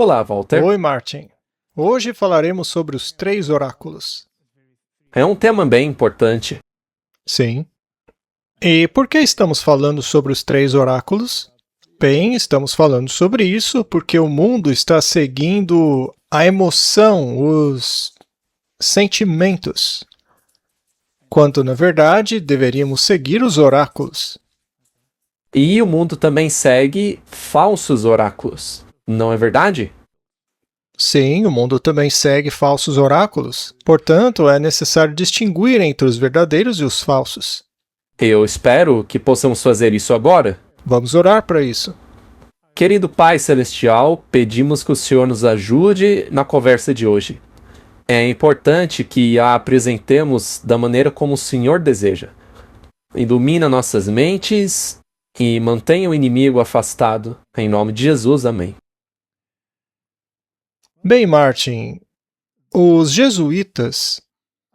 Olá, Walter. Oi, Martin. Hoje falaremos sobre os 3 oráculos. É um tema bem importante. Sim. E por que estamos falando sobre os 3 oráculos? Bem, estamos falando sobre isso porque o mundo está seguindo a emoção, os sentimentos, quando, na verdade, deveríamos seguir os oráculos. E o mundo também segue falsos oráculos, não é verdade? Sim, o mundo também segue falsos oráculos. Portanto, é necessário distinguir entre os verdadeiros e os falsos. Eu espero que possamos fazer isso agora. Vamos orar para isso. Querido Pai Celestial, pedimos que o Senhor nos ajude na conversa de hoje. É importante que a apresentemos da maneira como o Senhor deseja. Ilumina nossas mentes e mantenha o inimigo afastado. Em nome de Jesus, amém. Bem, Martin, os jesuítas,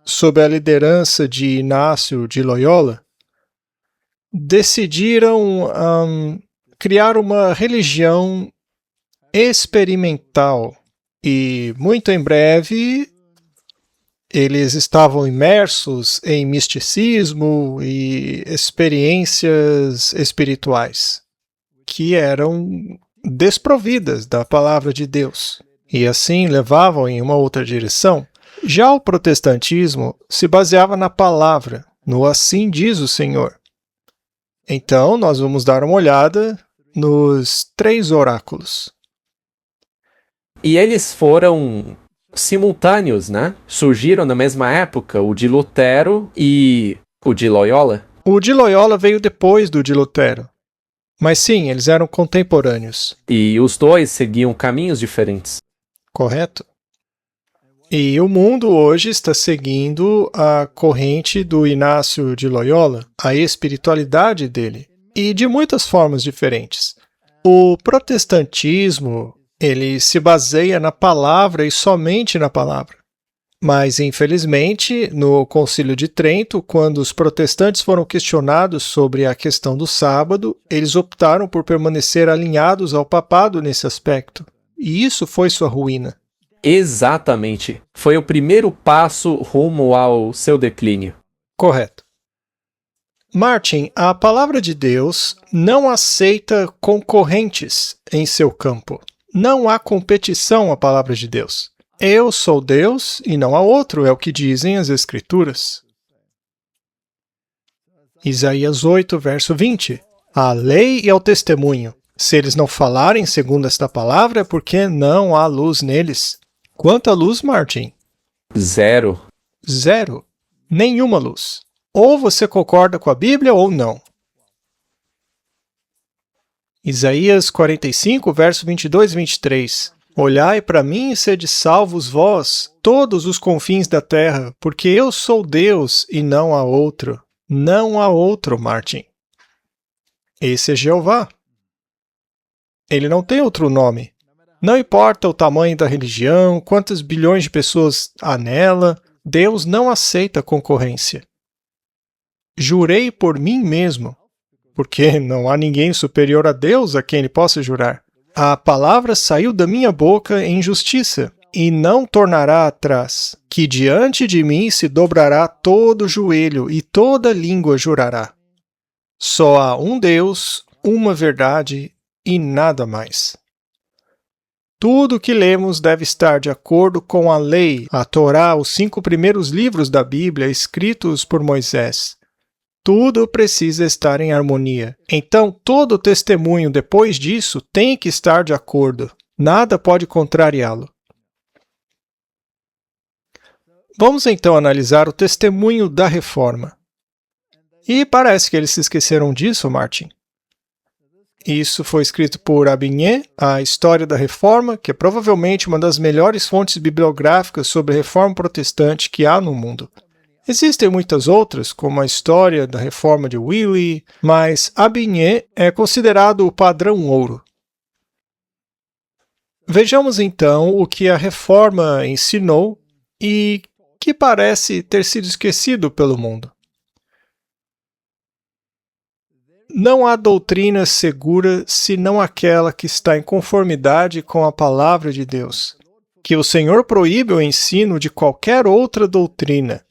sob a liderança de Inácio de Loyola, decidiram criar uma religião experimental e, muito em breve, eles estavam imersos em misticismo e experiências espirituais que eram desprovidas da palavra de Deus e assim levavam em uma outra direção. Já o protestantismo se baseava na palavra, no assim diz o Senhor. Então, nós vamos dar uma olhada nos 3 oráculos. E eles foram simultâneos, né? Surgiram na mesma época, o de Lutero e o de Loyola. O de Loyola veio depois do de Lutero. Mas sim, eles eram contemporâneos. E os dois seguiam caminhos diferentes. Correto? E o mundo hoje está seguindo a corrente do Inácio de Loyola, a espiritualidade dele, e de muitas formas diferentes. O protestantismo, ele se baseia na palavra e somente na palavra. Mas, infelizmente, no Concílio de Trento, quando os protestantes foram questionados sobre a questão do sábado, eles optaram por permanecer alinhados ao papado nesse aspecto. E isso foi sua ruína. Exatamente. Foi o primeiro passo rumo ao seu declínio. Correto. Martin, a palavra de Deus não aceita concorrentes em seu campo. Não há competição à palavra de Deus. Eu sou Deus e não há outro, é o que dizem as Escrituras. Isaías 8, verso 20. A lei e ao testemunho. Se eles não falarem segundo esta palavra, é porque não há luz neles. Quanta luz, Martin? 0. 0. Nenhuma luz. Ou você concorda com a Bíblia ou não. Isaías 45, verso 22 e 23. Olhai para mim e sede salvos vós, todos os confins da terra, porque eu sou Deus e não há outro. Não há outro, Martin. Esse é Jeová. Ele não tem outro nome. Não importa o tamanho da religião, quantas bilhões de pessoas há nela, Deus não aceita concorrência. Jurei por mim mesmo, porque não há ninguém superior a Deus a quem ele possa jurar. A palavra saiu da minha boca em justiça, e não tornará atrás, que diante de mim se dobrará todo joelho e toda língua jurará. Só há um Deus, uma verdade e nada mais. Tudo o que lemos deve estar de acordo com a lei, a Torá, os 5 primeiros livros da Bíblia escritos por Moisés. Tudo precisa estar em harmonia. Então, todo o testemunho depois disso tem que estar de acordo. Nada pode contrariá-lo. Vamos então analisar o testemunho da Reforma. E parece que eles se esqueceram disso, Martin. Isso foi escrito por Abinhet, a História da Reforma, que é provavelmente uma das melhores fontes bibliográficas sobre a Reforma Protestante que há no mundo. Existem muitas outras, como a História da Reforma de Willy, mas Abinhet é considerado o padrão ouro. Vejamos então o que a Reforma ensinou e que parece ter sido esquecido pelo mundo. Não há doutrina segura senão aquela que está em conformidade com a palavra de Deus. Que o Senhor proíbe o ensino de qualquer outra doutrina.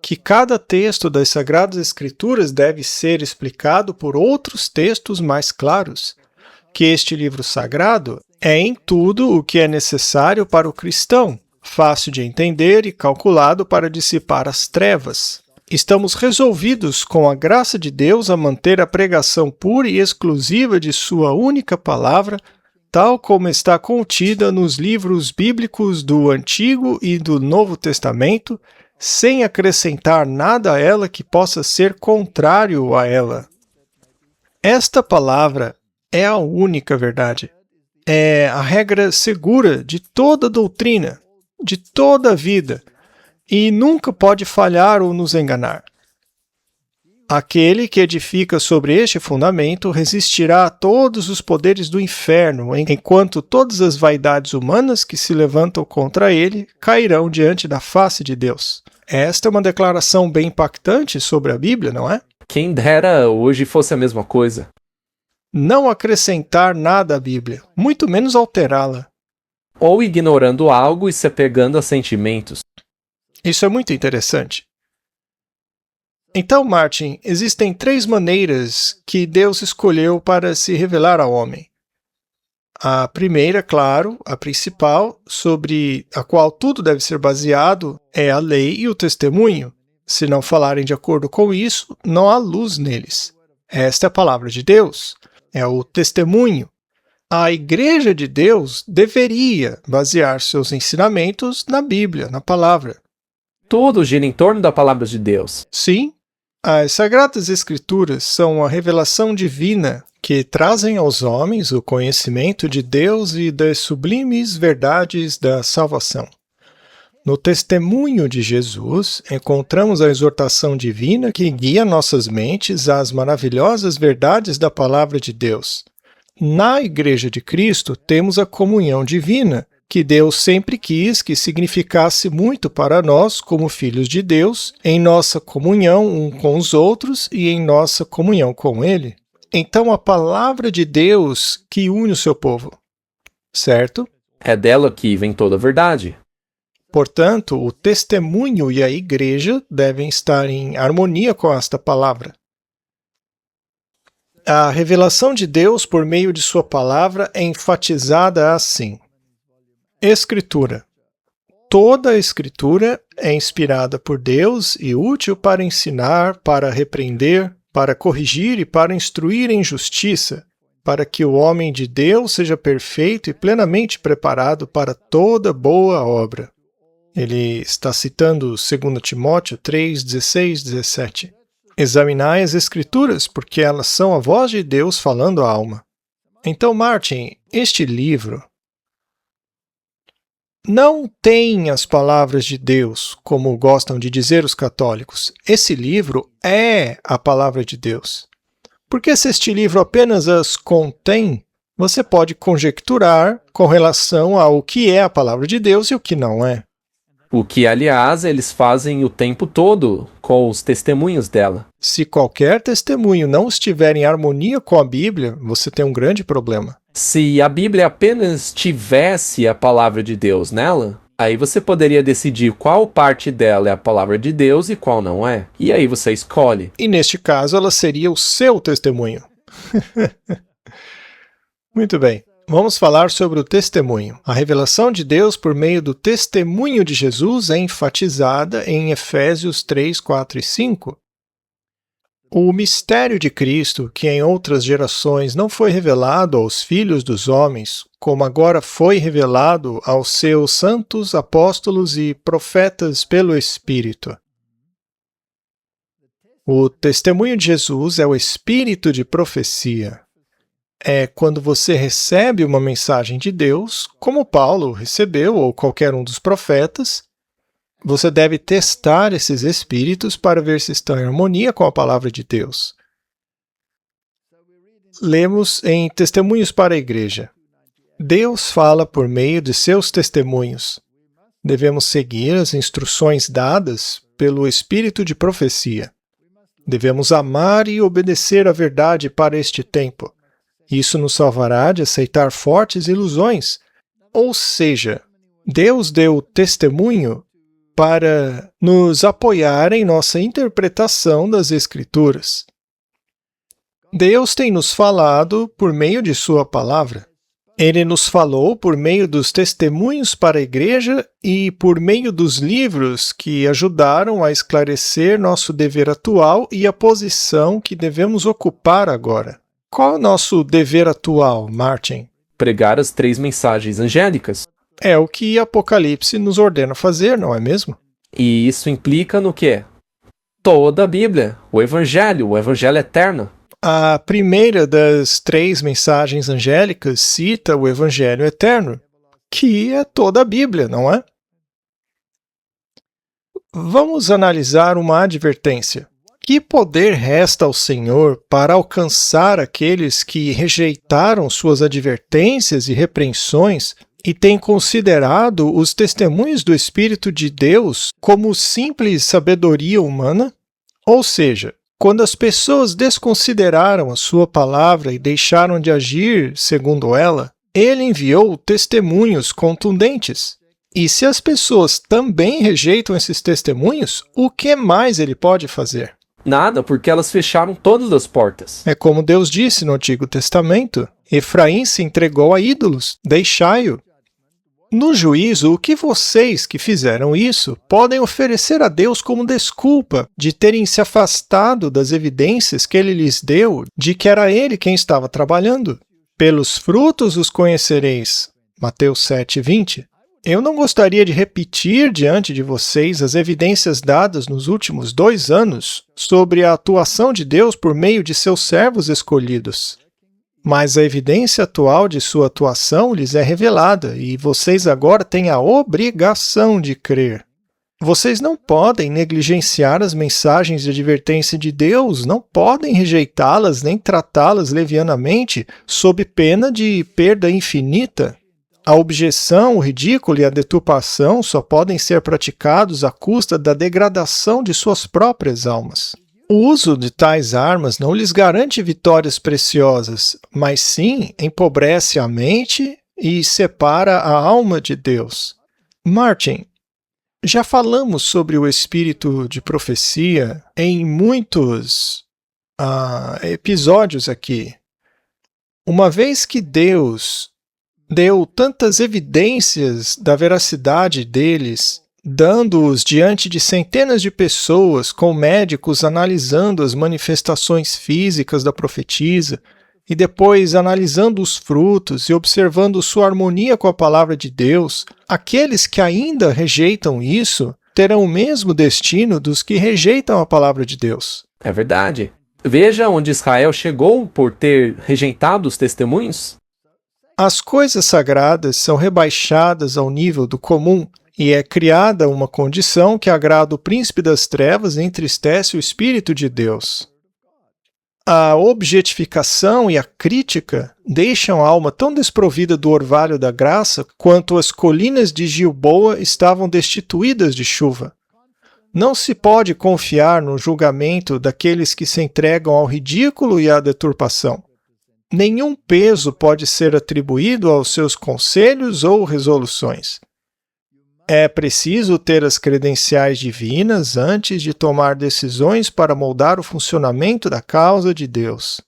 Que cada texto das Sagradas Escrituras deve ser explicado por outros textos mais claros. Que este livro sagrado é em tudo o que é necessário para o cristão, fácil de entender e calculado para dissipar as trevas. Estamos resolvidos, com a graça de Deus, a manter a pregação pura e exclusiva de sua única palavra, tal como está contida nos livros bíblicos do Antigo e do Novo Testamento, sem acrescentar nada a ela que possa ser contrário a ela. Esta palavra é a única verdade. É a regra segura de toda doutrina, de toda a vida, e nunca pode falhar ou nos enganar. Aquele que edifica sobre este fundamento resistirá a todos os poderes do inferno, enquanto todas as vaidades humanas que se levantam contra ele cairão diante da face de Deus. Esta é uma declaração bem impactante sobre a Bíblia, não é? Quem dera hoje fosse a mesma coisa. Não acrescentar nada à Bíblia, muito menos alterá-la. Ou ignorando algo e se apegando a sentimentos. Isso é muito interessante. Então, Martin, existem 3 maneiras que Deus escolheu para se revelar ao homem. A primeira, claro, a principal, sobre a qual tudo deve ser baseado, é a lei e o testemunho. Se não falarem de acordo com isso, não há luz neles. Esta é a palavra de Deus, é o testemunho. A Igreja de Deus deveria basear seus ensinamentos na Bíblia, na palavra. Tudo gira em torno da palavra de Deus. Sim, as Sagradas Escrituras são a revelação divina que trazem aos homens o conhecimento de Deus e das sublimes verdades da salvação. No testemunho de Jesus, encontramos a exortação divina que guia nossas mentes às maravilhosas verdades da palavra de Deus. Na Igreja de Cristo, temos a comunhão divina, que Deus sempre quis que significasse muito para nós, como filhos de Deus, em nossa comunhão um com os outros e em nossa comunhão com Ele. Então, a palavra de Deus que une o seu povo, certo? É dela que vem toda a verdade. Portanto, o testemunho e a igreja devem estar em harmonia com esta palavra. A revelação de Deus por meio de sua palavra é enfatizada assim. Escritura. Toda a Escritura é inspirada por Deus e útil para ensinar, para repreender, para corrigir e para instruir em justiça, para que o homem de Deus seja perfeito e plenamente preparado para toda boa obra. Ele está citando 2 Timóteo 3, 16, 17. Examinai as Escrituras, porque elas são a voz de Deus falando à alma. Então, Martin, este livro não tem as palavras de Deus, como gostam de dizer os católicos. Esse livro é a palavra de Deus. Porque se este livro apenas as contém, você pode conjecturar com relação ao que é a palavra de Deus e o que não é. O que, aliás, eles fazem o tempo todo com os testemunhos dela. Se qualquer testemunho não estiver em harmonia com a Bíblia, você tem um grande problema. Se a Bíblia apenas tivesse a palavra de Deus nela, aí você poderia decidir qual parte dela é a palavra de Deus e qual não é. E aí você escolhe. E neste caso, ela seria o seu testemunho. Muito bem. Vamos falar sobre o testemunho. A revelação de Deus por meio do testemunho de Jesus é enfatizada em Efésios 3, 4 e 5. O mistério de Cristo, que em outras gerações não foi revelado aos filhos dos homens, como agora foi revelado aos seus santos apóstolos e profetas pelo Espírito. O testemunho de Jesus é o espírito de profecia. É quando você recebe uma mensagem de Deus, como Paulo recebeu ou qualquer um dos profetas, você deve testar esses espíritos para ver se estão em harmonia com a palavra de Deus. Lemos em Testemunhos para a Igreja. Deus fala por meio de seus testemunhos. Devemos seguir as instruções dadas pelo espírito de profecia. Devemos amar e obedecer a verdade para este tempo. Isso nos salvará de aceitar fortes ilusões. Ou seja, Deus deu testemunho para nos apoiar em nossa interpretação das Escrituras. Deus tem nos falado por meio de Sua palavra. Ele nos falou por meio dos testemunhos para a igreja e por meio dos livros que ajudaram a esclarecer nosso dever atual e a posição que devemos ocupar agora. Qual é o nosso dever atual, Martin? Pregar as 3 mensagens angélicas. É o que Apocalipse nos ordena fazer, não é mesmo? E isso implica no quê? Toda a Bíblia, o Evangelho eterno. A primeira das 3 mensagens angélicas cita o Evangelho eterno, que é toda a Bíblia, não é? Vamos analisar uma advertência. Que poder resta ao Senhor para alcançar aqueles que rejeitaram suas advertências e repreensões e têm considerado os testemunhos do Espírito de Deus como simples sabedoria humana? Ou seja, quando as pessoas desconsideraram a sua palavra e deixaram de agir segundo ela, ele enviou testemunhos contundentes. E se as pessoas também rejeitam esses testemunhos, o que mais ele pode fazer? Nada, porque elas fecharam todas as portas. É como Deus disse no Antigo Testamento: Efraim se entregou a ídolos, deixai-o. No juízo, o que vocês que fizeram isso podem oferecer a Deus como desculpa de terem se afastado das evidências que ele lhes deu de que era ele quem estava trabalhando? Pelos frutos os conhecereis. Mateus 7:20. Eu não gostaria de repetir diante de vocês as evidências dadas nos últimos 2 anos sobre a atuação de Deus por meio de seus servos escolhidos. Mas a evidência atual de sua atuação lhes é revelada, e vocês agora têm a obrigação de crer. Vocês não podem negligenciar as mensagens de advertência de Deus, não podem rejeitá-las nem tratá-las levianamente, sob pena de perda infinita. A objeção, o ridículo e a deturpação só podem ser praticados à custa da degradação de suas próprias almas. O uso de tais armas não lhes garante vitórias preciosas, mas sim empobrece a mente e separa a alma de Deus. Martin, já falamos sobre o espírito de profecia em muitos episódios aqui. Uma vez que Deus deu tantas evidências da veracidade deles, dando-os diante de centenas de pessoas, com médicos analisando as manifestações físicas da profetisa, e depois analisando os frutos e observando sua harmonia com a palavra de Deus, aqueles que ainda rejeitam isso terão o mesmo destino dos que rejeitam a palavra de Deus. É verdade. Veja onde Israel chegou por ter rejeitado os testemunhos. As coisas sagradas são rebaixadas ao nível do comum, e é criada uma condição que agrada o príncipe das trevas e entristece o Espírito de Deus. A objetificação e a crítica deixam a alma tão desprovida do orvalho da graça quanto as colinas de Gilboa estavam destituídas de chuva. Não se pode confiar no julgamento daqueles que se entregam ao ridículo e à deturpação. Nenhum peso pode ser atribuído aos seus conselhos ou resoluções. É preciso ter as credenciais divinas antes de tomar decisões para moldar o funcionamento da causa de Deus.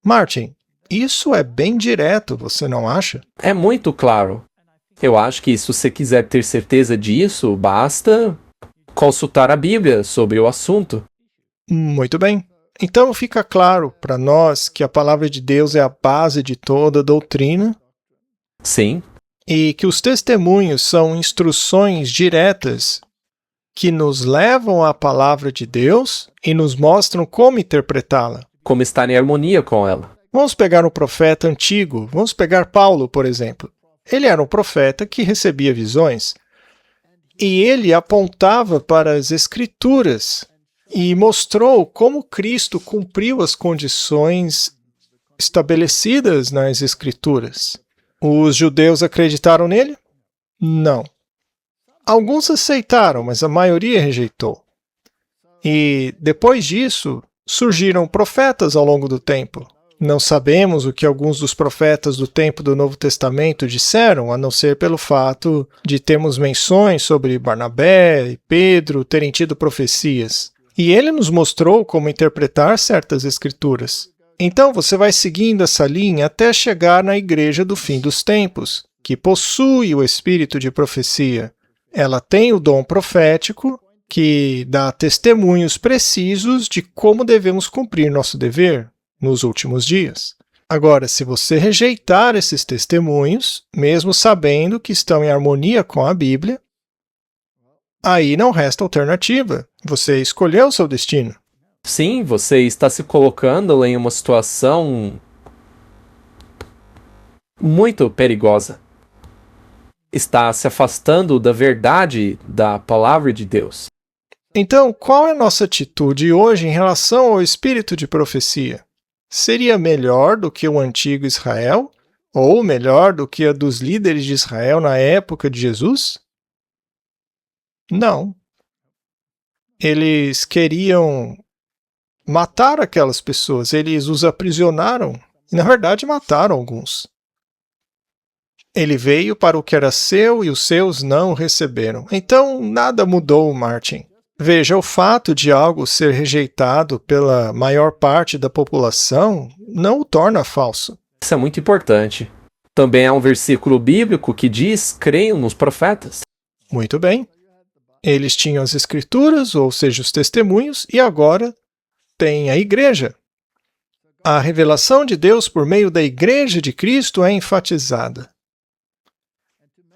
Martin, isso é bem direto, você não acha? É muito claro. Eu acho que se você quiser ter certeza disso, basta consultar a Bíblia sobre o assunto. Muito bem. Então fica claro para nós que a palavra de Deus é a base de toda a doutrina. Sim. E que os testemunhos são instruções diretas que nos levam à palavra de Deus e nos mostram como interpretá-la. Como estar em harmonia com ela. Vamos pegar um profeta antigo, vamos pegar Paulo, por exemplo. Ele era um profeta que recebia visões e ele apontava para as Escrituras e mostrou como Cristo cumpriu as condições estabelecidas nas Escrituras. Os judeus acreditaram nele? Não. Alguns aceitaram, mas a maioria rejeitou. E depois disso, surgiram profetas ao longo do tempo. Não sabemos o que alguns dos profetas do tempo do Novo Testamento disseram, a não ser pelo fato de termos menções sobre Barnabé e Pedro terem tido profecias. E ele nos mostrou como interpretar certas escrituras. Então você vai seguindo essa linha até chegar na igreja do fim dos tempos, que possui o espírito de profecia. Ela tem o dom profético, que dá testemunhos precisos de como devemos cumprir nosso dever nos últimos dias. Agora, se você rejeitar esses testemunhos, mesmo sabendo que estão em harmonia com a Bíblia, aí não resta alternativa. Você escolheu o seu destino. Sim, você está se colocando em uma situação muito perigosa. Está se afastando da verdade da palavra de Deus. Então, qual é a nossa atitude hoje em relação ao espírito de profecia? Seria melhor do que o antigo Israel? Ou melhor do que a dos líderes de Israel na época de Jesus? Não. Eles queriam matar aquelas pessoas, eles os aprisionaram e, na verdade, mataram alguns. Ele veio para o que era seu e os seus não o receberam. Então, nada mudou, Martin. Veja, o fato de algo ser rejeitado pela maior parte da população não o torna falso. Isso é muito importante. Também há um versículo bíblico que diz: creiam nos profetas. Muito bem. Eles tinham as escrituras, ou seja, os testemunhos, e agora tem a igreja. A revelação de Deus por meio da igreja de Cristo é enfatizada.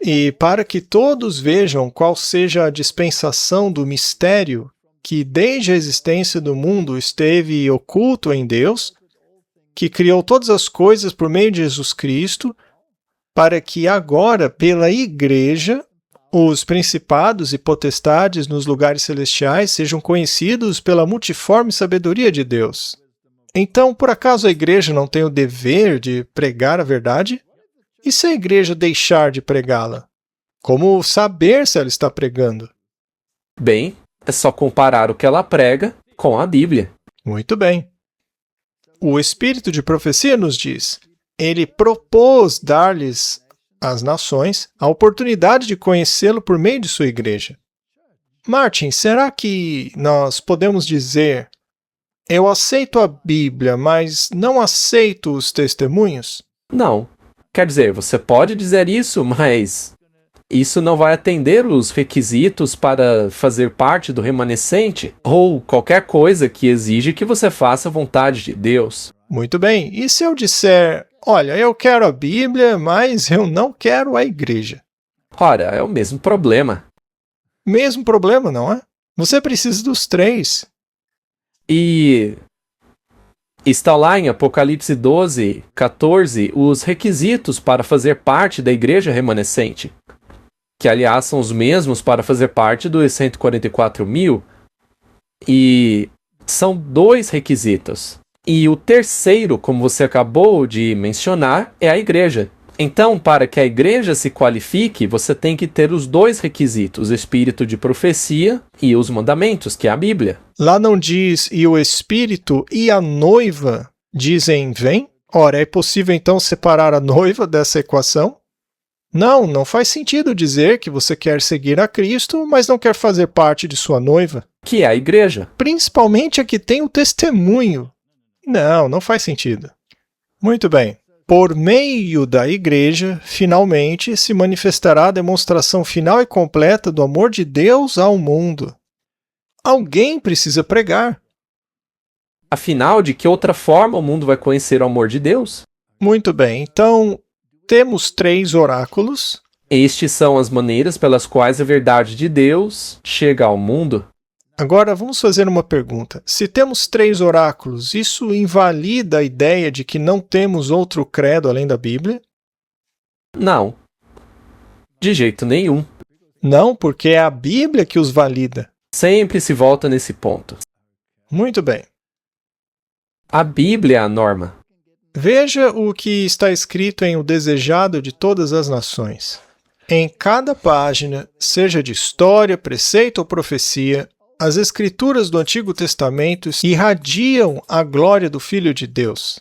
E para que todos vejam qual seja a dispensação do mistério que desde a existência do mundo esteve oculto em Deus, que criou todas as coisas por meio de Jesus Cristo, para que agora, pela igreja, os principados e potestades nos lugares celestiais sejam conhecidos pela multiforme sabedoria de Deus. Então, por acaso a igreja não tem o dever de pregar a verdade? E se a igreja deixar de pregá-la? Como saber se ela está pregando? Bem, é só comparar o que ela prega com a Bíblia. Muito bem. O espírito de profecia nos diz: ele propôs dar-lhes às nações a oportunidade de conhecê-lo por meio de sua igreja. Martin, será que nós podemos dizer: eu aceito a Bíblia, mas não aceito os testemunhos? Não. Quer dizer, você pode dizer isso, mas isso não vai atender os requisitos para fazer parte do remanescente ou qualquer coisa que exige que você faça a vontade de Deus. Muito bem. E se eu disser: olha, eu quero a Bíblia, mas eu não quero a igreja? Ora, é o mesmo problema. Mesmo problema, não é? Você precisa dos três. E está lá em Apocalipse 12, 14, os requisitos para fazer parte da igreja remanescente, que aliás são os mesmos para fazer parte dos 144 mil, e são 2 requisitos. E o terceiro, como você acabou de mencionar, é a igreja. Então, para que a igreja se qualifique, você tem que ter os 2 requisitos, o espírito de profecia e os mandamentos, que é a Bíblia. Lá não diz: e o espírito e a noiva dizem vem? Ora, é possível então separar a noiva dessa equação? Não, não faz sentido dizer que você quer seguir a Cristo, mas não quer fazer parte de sua noiva. Que é a igreja. Principalmente a que tem o testemunho. Não, não faz sentido. Muito bem. Por meio da igreja, finalmente se manifestará a demonstração final e completa do amor de Deus ao mundo. Alguém precisa pregar. Afinal, de que outra forma o mundo vai conhecer o amor de Deus? Muito bem, então temos 3 oráculos. Estes são as maneiras pelas quais a verdade de Deus chega ao mundo. Agora vamos fazer uma pergunta. Se temos 3 oráculos, isso invalida a ideia de que não temos outro credo além da Bíblia? Não. De jeito nenhum. Não, porque é a Bíblia que os valida. Sempre se volta nesse ponto. Muito bem. A Bíblia é a norma. Veja o que está escrito em O Desejado de Todas as Nações. Em cada página, seja de história, preceito ou profecia, As Escrituras do Antigo Testamento irradiam a glória do Filho de Deus.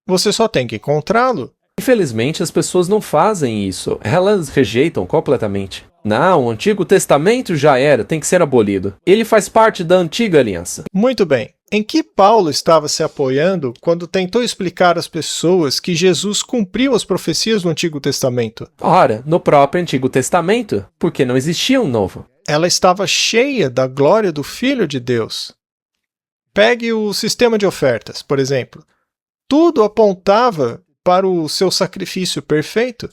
Você só tem que encontrá-lo. Infelizmente, as pessoas não fazem isso. Elas rejeitam completamente. Não, o Antigo Testamento já era, tem que ser abolido. Ele faz parte da Antiga Aliança. Muito bem. Em que Paulo estava se apoiando quando tentou explicar às pessoas que Jesus cumpriu as profecias do Antigo Testamento? Ora, no próprio Antigo Testamento, porque não existia um novo. Ela estava cheia da glória do Filho de Deus. Pegue o sistema de ofertas, por exemplo. Tudo apontava para o seu sacrifício perfeito.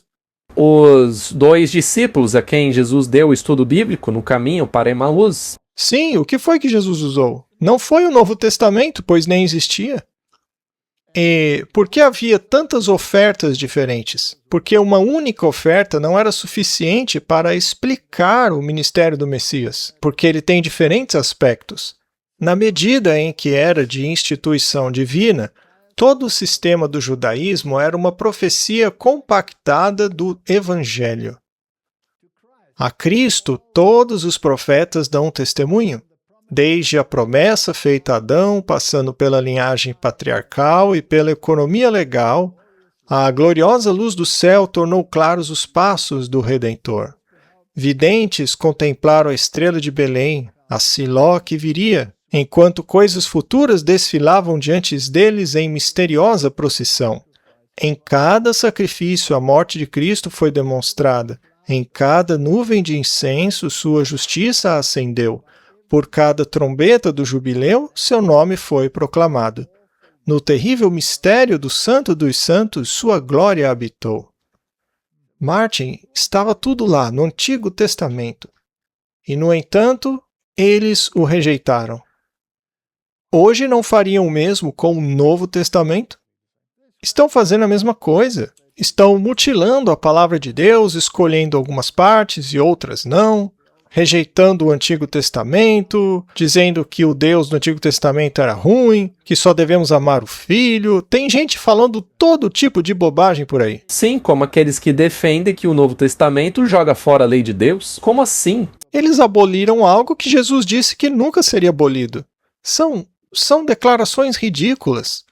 Os 2 discípulos a quem Jesus deu o estudo bíblico no caminho para Emaús. Sim, o que foi que Jesus usou? Não foi o Novo Testamento, pois nem existia. E por que havia tantas ofertas diferentes? Porque uma única oferta não era suficiente para explicar o ministério do Messias, porque ele tem diferentes aspectos. Na medida em que era de instituição divina, todo o sistema do judaísmo era uma profecia compactada do Evangelho. A Cristo, todos os profetas dão testemunho, desde a promessa feita a Adão, passando pela linhagem patriarcal e pela economia legal, a gloriosa luz do céu tornou claros os passos do Redentor. Videntes contemplaram a estrela de Belém, a Siló que viria, enquanto coisas futuras desfilavam diante deles em misteriosa procissão. Em cada sacrifício a morte de Cristo foi demonstrada, em cada nuvem de incenso sua justiça ascendeu, por cada trombeta do jubileu seu nome foi proclamado. No terrível mistério do Santo dos Santos sua glória habitou. Martin, estava tudo lá no Antigo Testamento. E, no entanto, eles o rejeitaram. Hoje não fariam o mesmo com o Novo Testamento? Estão fazendo a mesma coisa. Estão mutilando a palavra de Deus, escolhendo algumas partes e outras não, rejeitando o Antigo Testamento, dizendo que o Deus do Antigo Testamento era ruim, que só devemos amar o Filho. Tem gente falando todo tipo de bobagem por aí. Sim, como aqueles que defendem que o Novo Testamento joga fora a lei de Deus. Como assim? Eles aboliram algo que Jesus disse que nunca seria abolido. São declarações ridículas.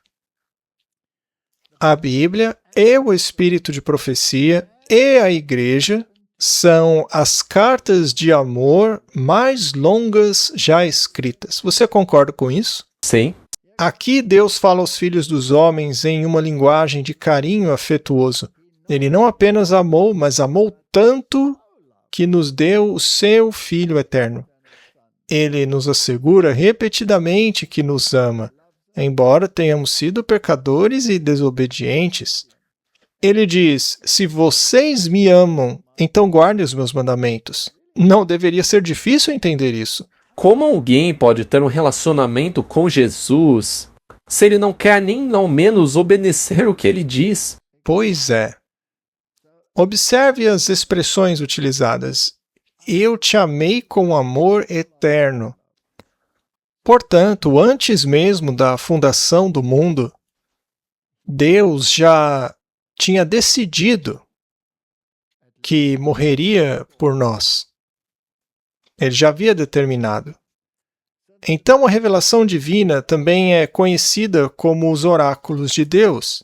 A Bíblia e o Espírito de Profecia e a Igreja são as cartas de amor mais longas já escritas. Você concorda com isso? Sim. Aqui Deus fala aos filhos dos homens em uma linguagem de carinho afetuoso. Ele não apenas amou, mas amou tanto que nos deu o seu Filho eterno. Ele nos assegura repetidamente que nos ama, embora tenhamos sido pecadores e desobedientes. Ele diz, se vocês me amam, então guardem os meus mandamentos. Não deveria ser difícil entender isso. Como alguém pode ter um relacionamento com Jesus se ele não quer nem ao menos obedecer o que ele diz? Pois é. Observe as expressões utilizadas. Eu te amei com amor eterno. Portanto, antes mesmo da fundação do mundo, Deus já tinha decidido que morreria por nós. Ele já havia determinado. Então, a revelação divina também é conhecida como os oráculos de Deus.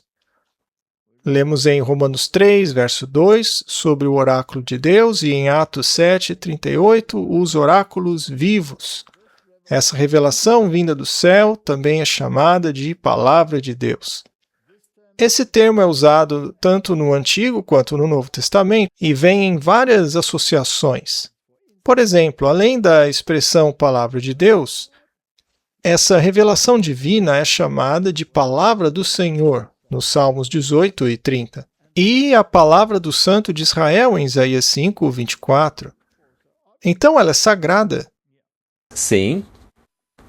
Lemos em Romanos 3, verso 2, sobre o oráculo de Deus, e em Atos 7, 38, os oráculos vivos. Essa revelação vinda do céu também é chamada de Palavra de Deus. Esse termo é usado tanto no Antigo quanto no Novo Testamento e vem em várias associações. Por exemplo, além da expressão Palavra de Deus, essa revelação divina é chamada de Palavra do Senhor, nos Salmos 18 e 30, e a Palavra do Santo de Israel, em Isaías 5, 24. Então ela é sagrada. Sim.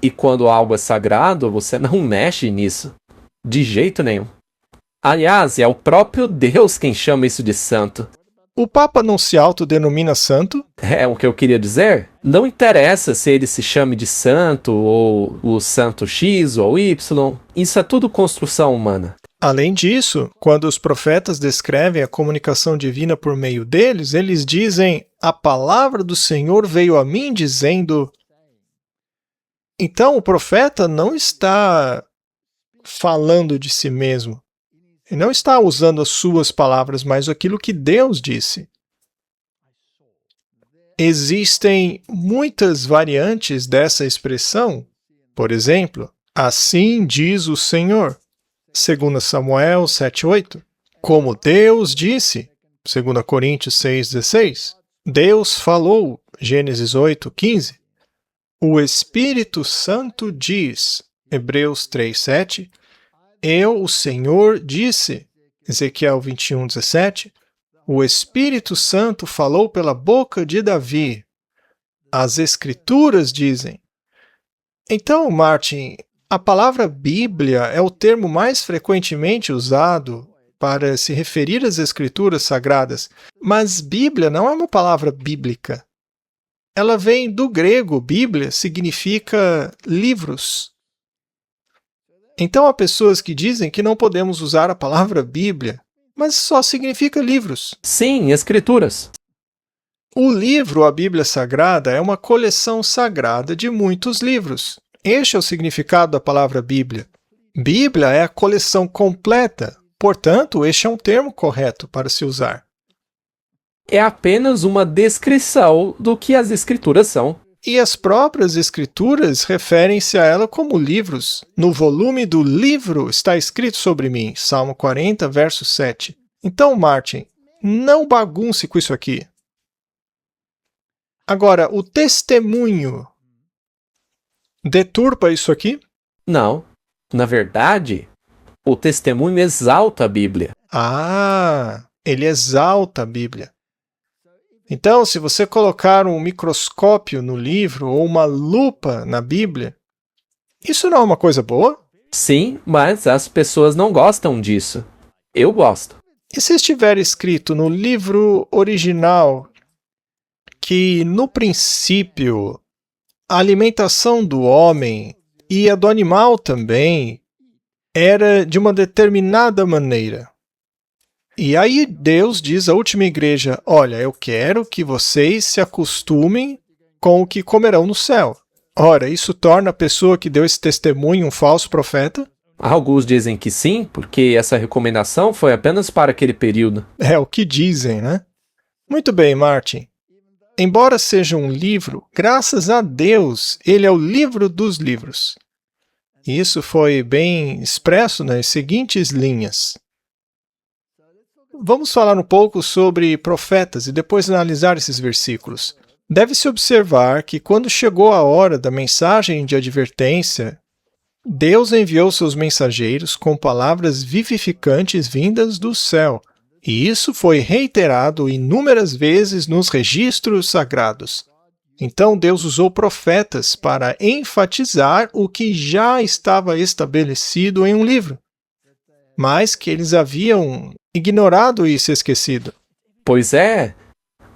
E quando algo é sagrado, você não mexe nisso. De jeito nenhum. Aliás, é o próprio Deus quem chama isso de santo. O Papa não se autodenomina santo? É o que eu queria dizer. Não interessa se ele se chame de santo, ou o santo X ou Y. Isso é tudo construção humana. Além disso, quando os profetas descrevem a comunicação divina por meio deles, eles dizem, a palavra do Senhor veio a mim dizendo... Então, o profeta não está falando de si mesmo. Ele não está usando as suas palavras, mas aquilo que Deus disse. Existem muitas variantes dessa expressão. Por exemplo, assim diz o Senhor, 2 Samuel 7:8. Como Deus disse, 2 Coríntios 6:16. Deus falou, Gênesis 8:15. O Espírito Santo diz, Hebreus 3:7. Eu, o Senhor, disse, Ezequiel 21:17. O Espírito Santo falou pela boca de Davi. As Escrituras dizem. Então, Martin, a palavra Bíblia é o termo mais frequentemente usado para se referir às Escrituras sagradas, mas Bíblia não é uma palavra bíblica. Ela vem do grego, Bíblia significa livros. Então há pessoas que dizem que não podemos usar a palavra Bíblia, mas só significa livros. Sim, escrituras. O livro, a Bíblia Sagrada, é uma coleção sagrada de muitos livros. Este é o significado da palavra Bíblia. Bíblia é a coleção completa, portanto, este é um termo correto para se usar. É apenas uma descrição do que as escrituras são. E as próprias escrituras referem-se a ela como livros. No volume do livro está escrito sobre mim, Salmo 40, verso 7. Então, Martin, não bagunce com isso aqui. Agora, o testemunho deturpa isso aqui? Não. Na verdade, o testemunho exalta a Bíblia. Ah, ele exalta a Bíblia. Então, se você colocar um microscópio no livro ou uma lupa na Bíblia, isso não é uma coisa boa? Sim, mas as pessoas não gostam disso. Eu gosto. E se estiver escrito no livro original que, no princípio, a alimentação do homem e a do animal também era de uma determinada maneira? E aí Deus diz à última igreja, olha, eu quero que vocês se acostumem com o que comerão no céu. Ora, isso torna a pessoa que deu esse testemunho um falso profeta? Alguns dizem que sim, porque essa recomendação foi apenas para aquele período. É o que dizem, né? Muito bem, Martin. Embora seja um livro, graças a Deus, ele é o livro dos livros. E isso foi bem expresso nas seguintes linhas. Vamos falar um pouco sobre profetas e depois analisar esses versículos. Deve-se observar que quando chegou a hora da mensagem de advertência, Deus enviou seus mensageiros com palavras vivificantes vindas do céu, e isso foi reiterado inúmeras vezes nos registros sagrados. Então Deus usou profetas para enfatizar o que já estava estabelecido em um livro, mas que eles haviam ignorado e se esquecido. Pois é,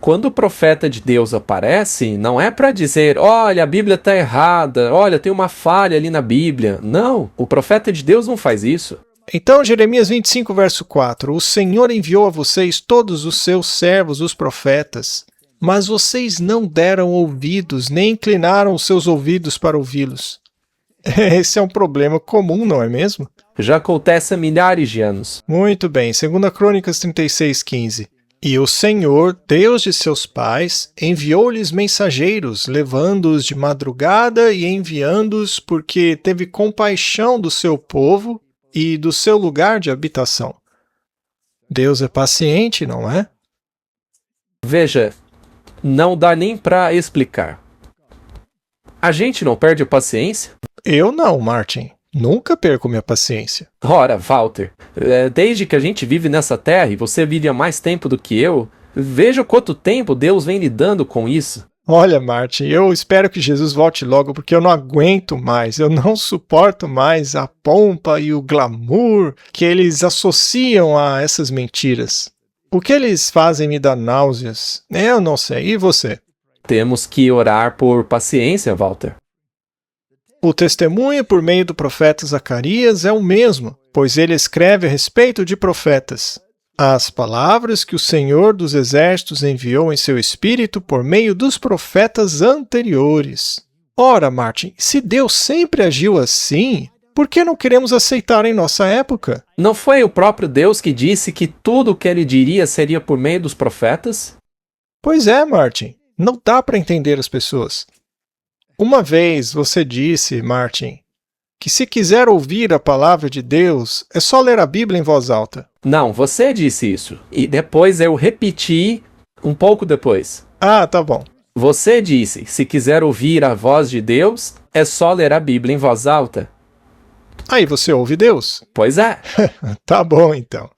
quando o profeta de Deus aparece, não é para dizer, olha, a Bíblia está errada, olha, tem uma falha ali na Bíblia. Não, o profeta de Deus não faz isso. Então, Jeremias 25, verso 4, o Senhor enviou a vocês todos os seus servos, os profetas, mas vocês não deram ouvidos, nem inclinaram os seus ouvidos para ouvi-los. Esse é um problema comum, não é mesmo? Já acontece há milhares de anos. Muito bem, 2 Crônicas 36:15. E o Senhor, Deus de seus pais, enviou-lhes mensageiros, levando-os de madrugada e enviando-os porque teve compaixão do seu povo e do seu lugar de habitação. Deus é paciente, não é? Veja, não dá nem para explicar. A gente não perde a paciência? Eu não, Martin. Nunca perco minha paciência. Ora, Walter, desde que a gente vive nessa terra e você vive há mais tempo do que eu, veja quanto tempo Deus vem lidando com isso. Olha, Martin, eu espero que Jesus volte logo porque eu não aguento mais, eu não suporto mais a pompa e o glamour que eles associam a essas mentiras. O que eles fazem me dá náuseas. Eu não sei, e você? Temos que orar por paciência, Walter. O testemunho por meio do profeta Zacarias é o mesmo, pois ele escreve a respeito de profetas. As palavras que o Senhor dos Exércitos enviou em seu espírito por meio dos profetas anteriores. Ora, Martin, se Deus sempre agiu assim, por que não queremos aceitar em nossa época? Não foi o próprio Deus que disse que tudo o que ele diria seria por meio dos profetas? Pois é, Martin, não dá para entender as pessoas. Uma vez você disse, Martin, que se quiser ouvir a palavra de Deus, é só ler a Bíblia em voz alta. Não, você disse isso. E depois eu repeti um pouco depois. Ah, tá bom. Você disse, se quiser ouvir a voz de Deus, é só ler a Bíblia em voz alta. Aí você ouve Deus. Pois é. Tá bom, então.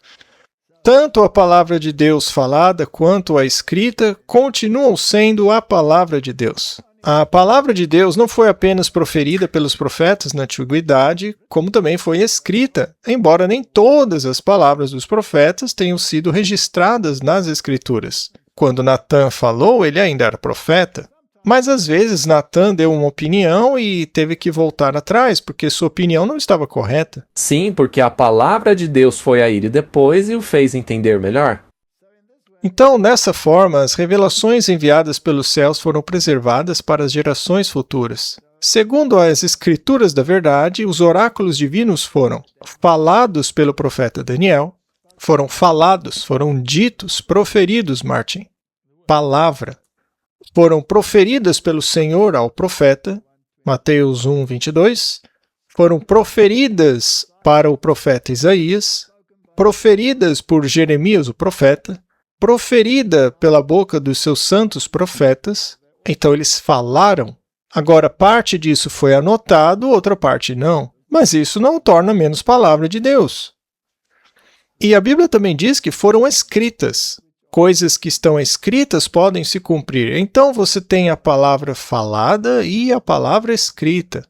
Tanto a palavra de Deus falada quanto a escrita continuam sendo a palavra de Deus. A palavra de Deus não foi apenas proferida pelos profetas na antiguidade, como também foi escrita, embora nem todas as palavras dos profetas tenham sido registradas nas Escrituras. Quando Natã falou, ele ainda era profeta. Mas às vezes Natã deu uma opinião e teve que voltar atrás, porque sua opinião não estava correta. Sim, porque a palavra de Deus foi a ele depois e o fez entender melhor. Então, dessa forma, as revelações enviadas pelos céus foram preservadas para as gerações futuras. Segundo as Escrituras da Verdade, os oráculos divinos foram falados pelo profeta Daniel, foram ditos, proferidos, Martin. Palavra. Foram proferidas pelo Senhor ao profeta, Mateus 1, 22. Foram proferidas para o profeta Isaías, proferidas por Jeremias, o profeta, proferida pela boca dos seus santos profetas. Então eles falaram. Agora, parte disso foi anotado, outra parte não. Mas isso não torna menos palavra de Deus. E a Bíblia também diz que foram escritas. Coisas que estão escritas podem se cumprir. Então você tem a palavra falada e a palavra escrita.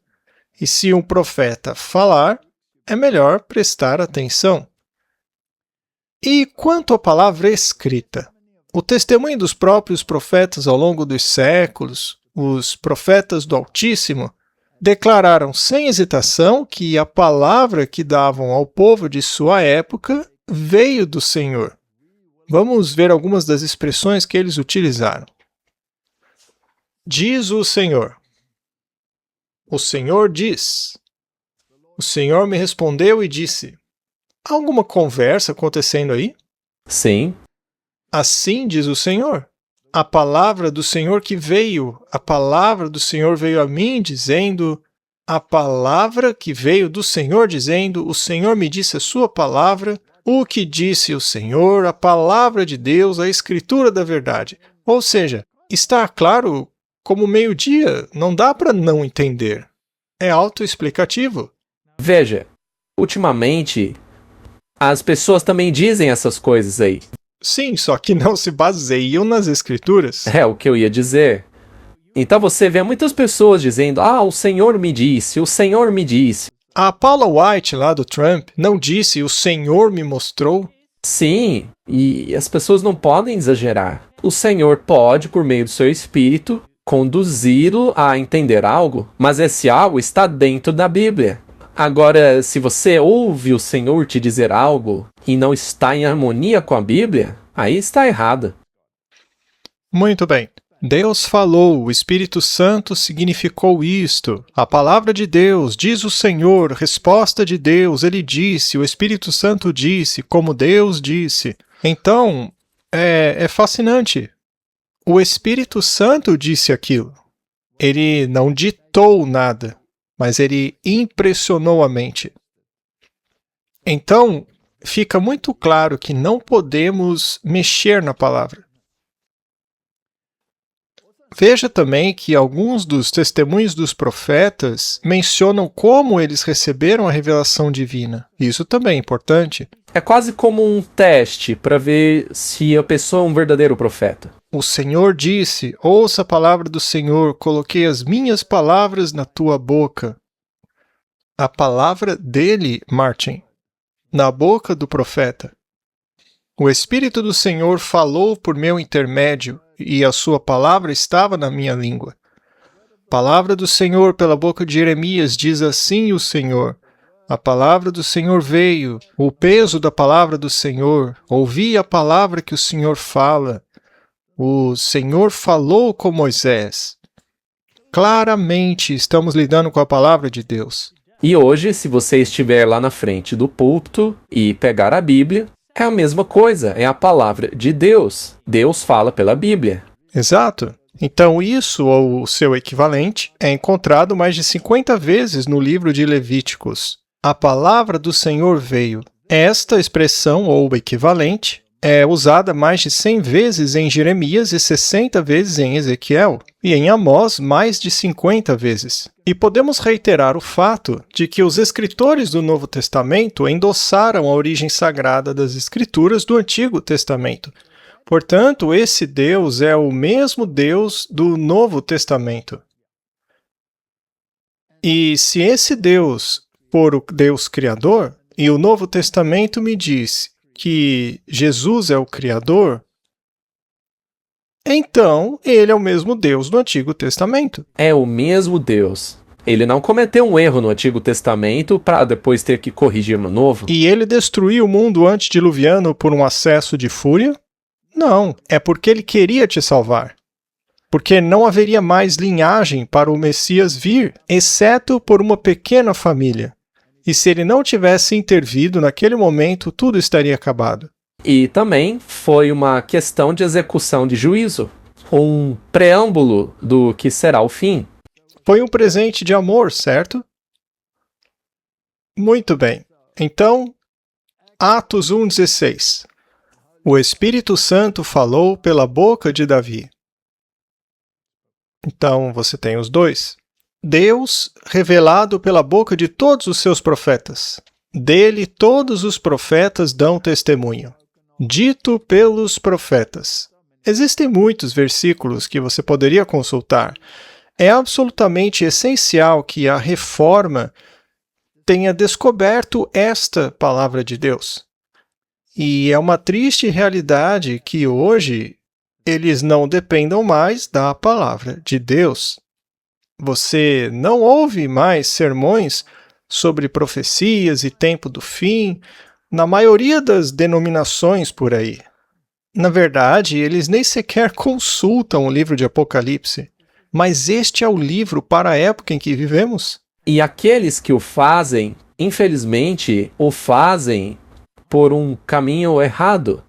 E se um profeta falar, é melhor prestar atenção. E quanto à palavra escrita? O testemunho dos próprios profetas ao longo dos séculos, os profetas do Altíssimo, declararam sem hesitação que a palavra que davam ao povo de sua época veio do Senhor. Vamos ver algumas das expressões que eles utilizaram. Diz o Senhor. O Senhor diz. O Senhor me respondeu e disse. Há alguma conversa acontecendo aí? Sim. Assim diz o Senhor. A palavra do Senhor que veio, a palavra do Senhor veio a mim dizendo, a palavra que veio do Senhor dizendo, o Senhor me disse a sua palavra, o que disse o Senhor, a palavra de Deus, a escritura da verdade. Ou seja, está claro como meio-dia, não dá para não entender. É autoexplicativo. Veja, ultimamente, as pessoas também dizem essas coisas aí. Sim, só que não se baseiam nas escrituras. É o que eu ia dizer. Então você vê muitas pessoas dizendo, o Senhor me disse, o Senhor me disse. A Paula White, lá do Trump, não disse, o Senhor me mostrou? Sim, e as pessoas não podem exagerar. O Senhor pode, por meio do seu Espírito, conduzi-lo a entender algo, mas esse algo está dentro da Bíblia. Agora, se você ouve o Senhor te dizer algo e não está em harmonia com a Bíblia, aí está errado. Muito bem. Deus falou, o Espírito Santo significou isto. A palavra de Deus, diz o Senhor, resposta de Deus, ele disse, o Espírito Santo disse, como Deus disse. Então, é fascinante. O Espírito Santo disse aquilo. Ele não ditou nada, mas ele impressionou a mente. Então, fica muito claro que não podemos mexer na palavra. Veja também que alguns dos testemunhos dos profetas mencionam como eles receberam a revelação divina. Isso também é importante. É quase como um teste para ver se a pessoa é um verdadeiro profeta. O Senhor disse, ouça a palavra do Senhor, coloquei as minhas palavras na tua boca. A palavra dele, Martin, na boca do profeta. O Espírito do Senhor falou por meu intermédio, e a sua palavra estava na minha língua. Palavra do Senhor pela boca de Jeremias, diz assim o Senhor. A palavra do Senhor veio, o peso da palavra do Senhor. Ouvi a palavra que o Senhor fala. O Senhor falou com Moisés. Claramente estamos lidando com a palavra de Deus. E hoje, se você estiver lá na frente do púlpito e pegar a Bíblia, é a mesma coisa, é a palavra de Deus. Deus fala pela Bíblia. Exato. Então isso, ou o seu equivalente, é encontrado mais de 50 vezes no livro de Levíticos. A palavra do Senhor veio. Esta expressão, ou equivalente, é usada mais de 100 vezes em Jeremias e 60 vezes em Ezequiel, e em Amós mais de 50 vezes. E podemos reiterar o fato de que os escritores do Novo Testamento endossaram a origem sagrada das Escrituras do Antigo Testamento. Portanto, esse Deus é o mesmo Deus do Novo Testamento. E se esse Deus for o Deus Criador, e o Novo Testamento me diz que Jesus é o Criador, então ele é o mesmo Deus do Antigo Testamento. É o mesmo Deus. Ele não cometeu um erro no Antigo Testamento para depois ter que corrigir no Novo. E ele destruiu o mundo antediluviano por um acesso de fúria? Não, é porque ele queria te salvar. Porque não haveria mais linhagem para o Messias vir, exceto por uma pequena família. E se ele não tivesse intervido naquele momento, tudo estaria acabado. E também foi uma questão de execução de juízo. Um preâmbulo do que será o fim. Foi um presente de amor, certo? Muito bem. Então, Atos 1,16. O Espírito Santo falou pela boca de Davi. Então, você tem os dois. Deus revelado pela boca de todos os seus profetas. Dele todos os profetas dão testemunho. Dito pelos profetas. Existem muitos versículos que você poderia consultar. É absolutamente essencial que a Reforma tenha descoberto esta palavra de Deus. E é uma triste realidade que hoje eles não dependam mais da palavra de Deus. Você não ouve mais sermões sobre profecias e tempo do fim na maioria das denominações por aí. Na verdade, eles nem sequer consultam o livro de Apocalipse. Mas este é o livro para a época em que vivemos. E aqueles que o fazem, infelizmente, o fazem por um caminho errado,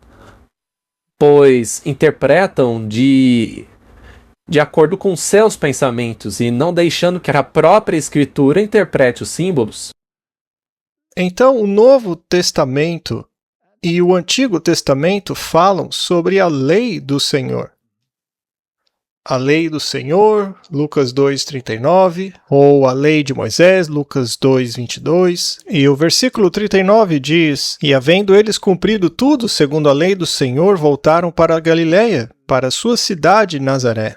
pois interpretam de acordo com seus pensamentos e não deixando que a própria Escritura interprete os símbolos. Então, o Novo Testamento e o Antigo Testamento falam sobre a lei do Senhor. A lei do Senhor, Lucas 2,39, ou a lei de Moisés, Lucas 2,22. E o versículo 39 diz: E havendo eles cumprido tudo segundo a lei do Senhor, voltaram para a Galileia, para a sua cidade Nazaré.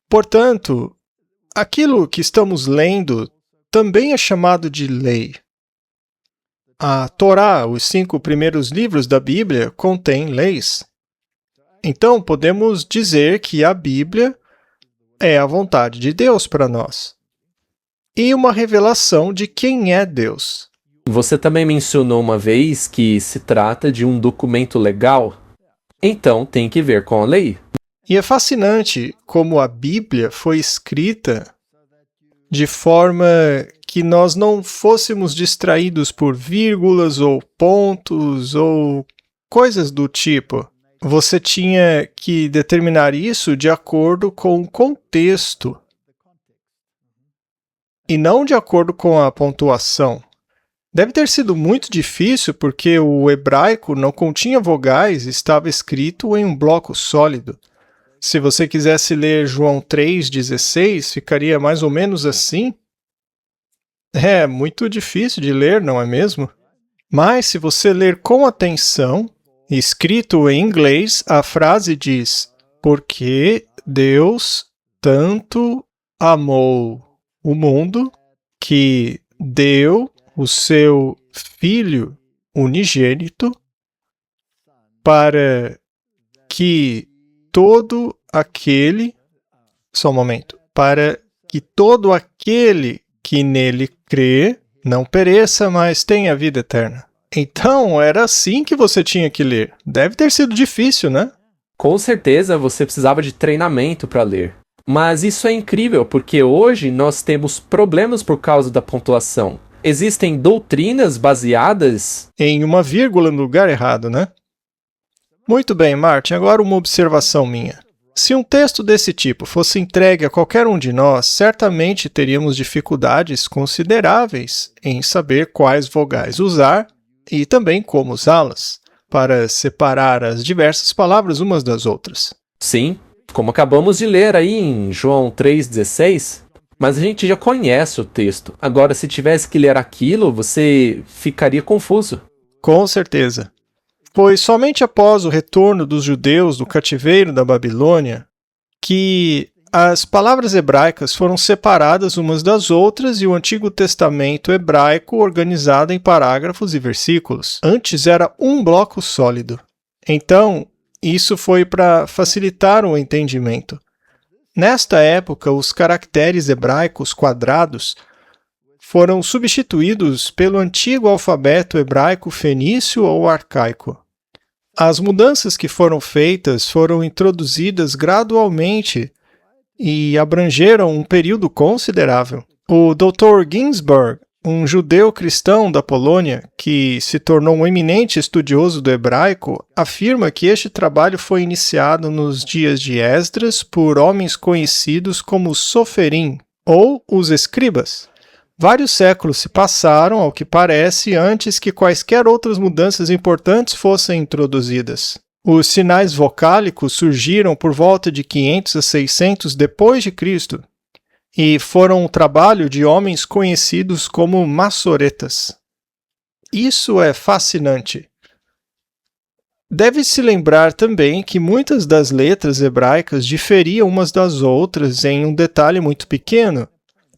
Portanto, aquilo que estamos lendo também é chamado de lei. A Torá, os 5 primeiros livros da Bíblia, contêm leis. Então, podemos dizer que a Bíblia é a vontade de Deus para nós. E uma revelação de quem é Deus. Você também mencionou uma vez que se trata de um documento legal. Então, tem que ver com a lei. E é fascinante como a Bíblia foi escrita de forma que nós não fôssemos distraídos por vírgulas ou pontos ou coisas do tipo. Você tinha que determinar isso de acordo com o contexto e não de acordo com a pontuação. Deve ter sido muito difícil porque o hebraico não continha vogais e estava escrito em um bloco sólido. Se você quisesse ler João 3,16, ficaria mais ou menos assim. É muito difícil de ler, não é mesmo? Mas se você ler com atenção, escrito em inglês, a frase diz: porque Deus tanto amou o mundo que deu o seu Filho unigênito para que todo aquele... Só um momento. Para que todo aquele que nele crê não pereça, mas tenha vida eterna. Então, era assim que você tinha que ler. Deve ter sido difícil, né? Com certeza você precisava de treinamento para ler. Mas isso é incrível, porque hoje nós temos problemas por causa da pontuação. Existem doutrinas baseadas em uma vírgula no lugar errado, né? Muito bem, Martin, agora uma observação minha. Se um texto desse tipo fosse entregue a qualquer um de nós, certamente teríamos dificuldades consideráveis em saber quais vogais usar e também como usá-las, para separar as diversas palavras umas das outras. Sim, como acabamos de ler aí em João 3,16, mas a gente já conhece o texto. Agora, se tivesse que ler aquilo, você ficaria confuso. Com certeza. Pois somente após o retorno dos judeus do cativeiro da Babilônia que as palavras hebraicas foram separadas umas das outras e o Antigo Testamento hebraico organizado em parágrafos e versículos. Antes era um bloco sólido. Então, isso foi para facilitar o entendimento. Nesta época, os caracteres hebraicos quadrados foram substituídos pelo antigo alfabeto hebraico fenício ou arcaico. As mudanças que foram feitas foram introduzidas gradualmente e abrangeram um período considerável. O Dr. Ginsburg, um judeu cristão da Polônia, que se tornou um eminente estudioso do hebraico, afirma que este trabalho foi iniciado nos dias de Esdras por homens conhecidos como soferim, ou os escribas. Vários séculos se passaram, ao que parece, antes que quaisquer outras mudanças importantes fossem introduzidas. Os sinais vocálicos surgiram por volta de 500 a 600 depois de Cristo e foram o trabalho de homens conhecidos como massoretas. Isso é fascinante. Deve-se lembrar também que muitas das letras hebraicas diferiam umas das outras em um detalhe muito pequeno.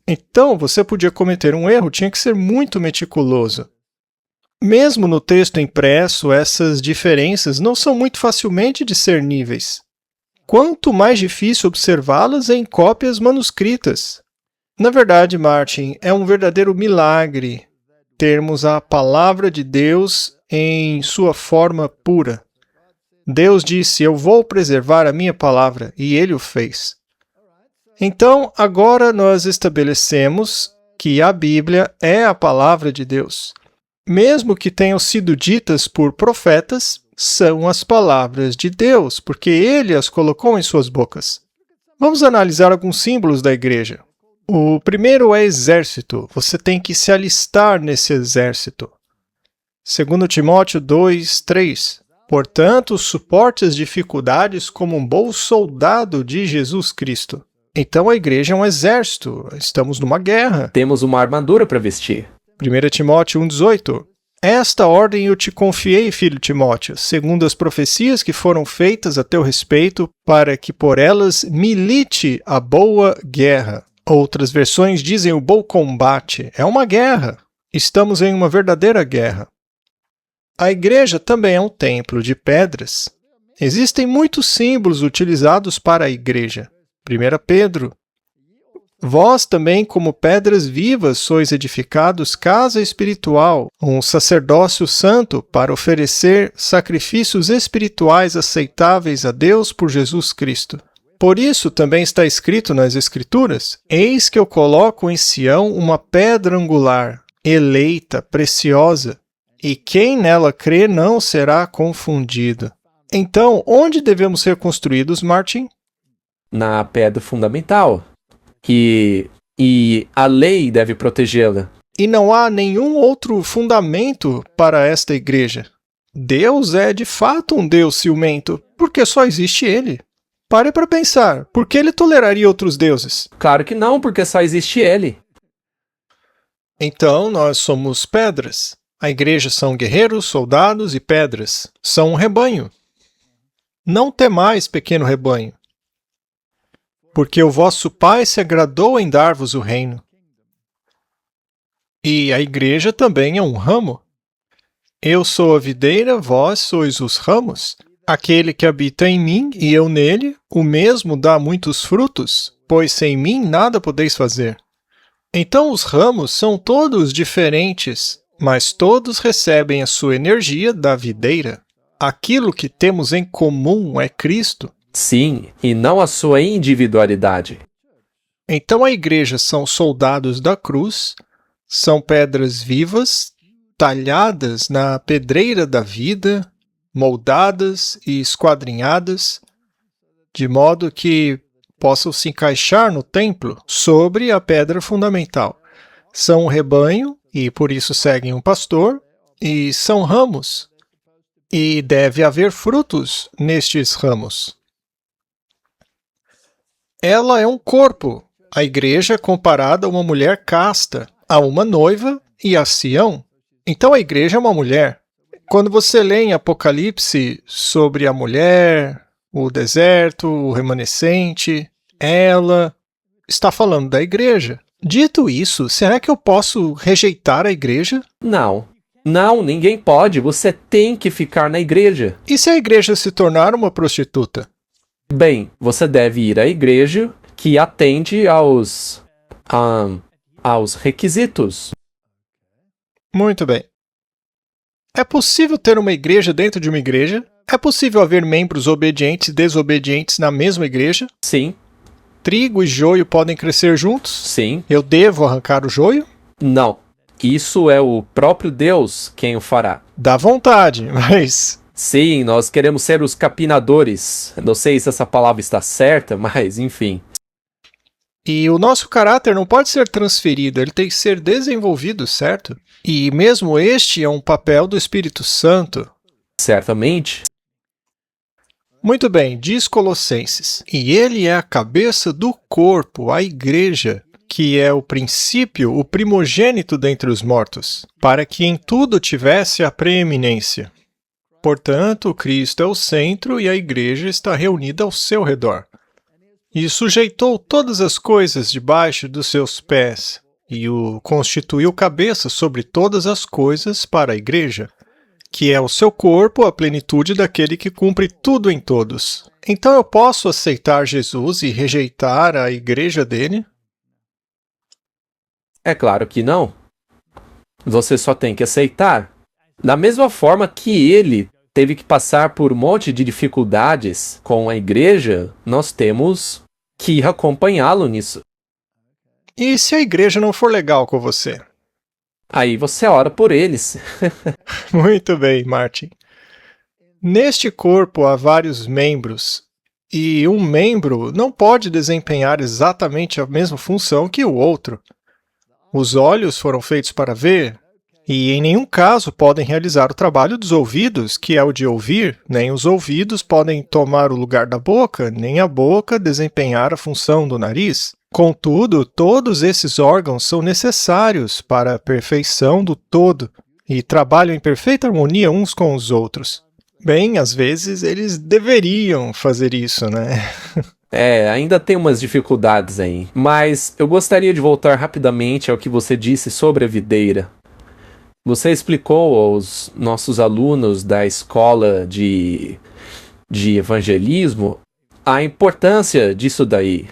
Então, você podia cometer um erro, tinha que ser muito meticuloso. Mesmo no texto impresso, essas diferenças não são muito facilmente discerníveis. Quanto mais difícil observá-las em cópias manuscritas. Na verdade, Martin, é um verdadeiro milagre termos a palavra de Deus em sua forma pura. Deus disse, eu vou preservar a minha palavra, e ele o fez. Então, agora nós estabelecemos que a Bíblia é a palavra de Deus. Mesmo que tenham sido ditas por profetas, são as palavras de Deus, porque Ele as colocou em suas bocas. Vamos analisar alguns símbolos da igreja. O primeiro é exército. Você tem que se alistar nesse exército. 2 Timóteo 2:3. Portanto, suporte as dificuldades como um bom soldado de Jesus Cristo. Então a igreja é um exército, estamos numa guerra. Temos uma armadura para vestir. 1 Timóteo 1,18. Esta ordem eu te confiei, filho Timóteo, segundo as profecias que foram feitas a teu respeito, para que por elas milite a boa guerra. Outras versões dizem o bom combate. É uma guerra. Estamos em uma verdadeira guerra. A igreja também é um templo de pedras. Existem muitos símbolos utilizados para a igreja. 1 Pedro. Vós também, como pedras vivas, sois edificados casa espiritual, um sacerdócio santo, para oferecer sacrifícios espirituais aceitáveis a Deus por Jesus Cristo. Por isso também está escrito nas Escrituras, eis que eu coloco em Sião uma pedra angular, eleita, preciosa, e quem nela crê não será confundido. Então, onde devemos ser construídos, Martin? Na pedra fundamental. E a lei deve protegê-la. E não há nenhum outro fundamento para esta igreja. Deus é de fato um Deus ciumento, porque só existe Ele. Pare para pensar, por que Ele toleraria outros deuses? Claro que não, porque só existe Ele. Então, nós somos pedras. A igreja são guerreiros, soldados e pedras. São um rebanho. Não temais, pequeno rebanho, porque o vosso Pai se agradou em dar-vos o reino. E a igreja também é um ramo. Eu sou a videira, vós sois os ramos. Aquele que habita em mim e eu nele, o mesmo dá muitos frutos, pois sem mim nada podeis fazer. Então os ramos são todos diferentes, mas todos recebem a sua energia da videira. Aquilo que temos em comum é Cristo. Sim, e não a sua individualidade. Então a igreja são soldados da cruz, são pedras vivas, talhadas na pedreira da vida, moldadas e esquadrinhadas, de modo que possam se encaixar no templo sobre a pedra fundamental. São um rebanho, e por isso seguem um pastor, e são ramos, e deve haver frutos nestes ramos. Ela é um corpo, a igreja é comparada a uma mulher casta, a uma noiva e a Sião. Então a igreja é uma mulher. Quando você lê em Apocalipse sobre a mulher, o deserto, o remanescente, ela está falando da igreja. Dito isso, será que eu posso rejeitar a igreja? Não. Não, ninguém pode. Você tem que ficar na igreja. E se a igreja se tornar uma prostituta? Bem, você deve ir à igreja que atende aos requisitos. Muito bem. É possível ter uma igreja dentro de uma igreja? É possível haver membros obedientes e desobedientes na mesma igreja? Sim, Trigo e joio podem crescer juntos? sim. Eu devo arrancar o joio? Não. Isso é o próprio Deus quem o fará. Dá vontade, mas... Sim, nós queremos ser os capinadores. Não sei se essa palavra está certa, mas enfim. E o nosso caráter não pode ser transferido, ele tem que ser desenvolvido, certo? E mesmo este é um papel do Espírito Santo. Certamente. Muito bem, diz Colossenses. E ele é a cabeça do corpo, a igreja, que é o princípio, o primogênito dentre os mortos, para que em tudo tivesse a preeminência. Portanto, Cristo é o centro e a igreja está reunida ao seu redor. E sujeitou todas as coisas debaixo dos seus pés, e o constituiu cabeça sobre todas as coisas para a igreja, que é o seu corpo, a plenitude daquele que cumpre tudo em todos. Então eu posso aceitar Jesus e rejeitar a igreja dele? É claro que não. Você só tem que aceitar. Da mesma forma que ele teve que passar por um monte de dificuldades com a igreja, nós temos que acompanhá-lo nisso. E se a igreja não for legal com você? Aí você ora por eles. Muito bem, Martin. Neste corpo há vários membros, e um membro não pode desempenhar exatamente a mesma função que o outro. Os olhos foram feitos para ver, e em nenhum caso podem realizar o trabalho dos ouvidos, que é o de ouvir, nem os ouvidos podem tomar o lugar da boca, nem a boca desempenhar a função do nariz. Contudo, todos esses órgãos são necessários para a perfeição do todo e trabalham em perfeita harmonia uns com os outros. Bem, às vezes eles deveriam fazer isso, né? Ainda tem umas dificuldades aí. Mas eu gostaria de voltar rapidamente ao que você disse sobre a videira. Você explicou aos nossos alunos da escola de evangelismo a importância disso daí.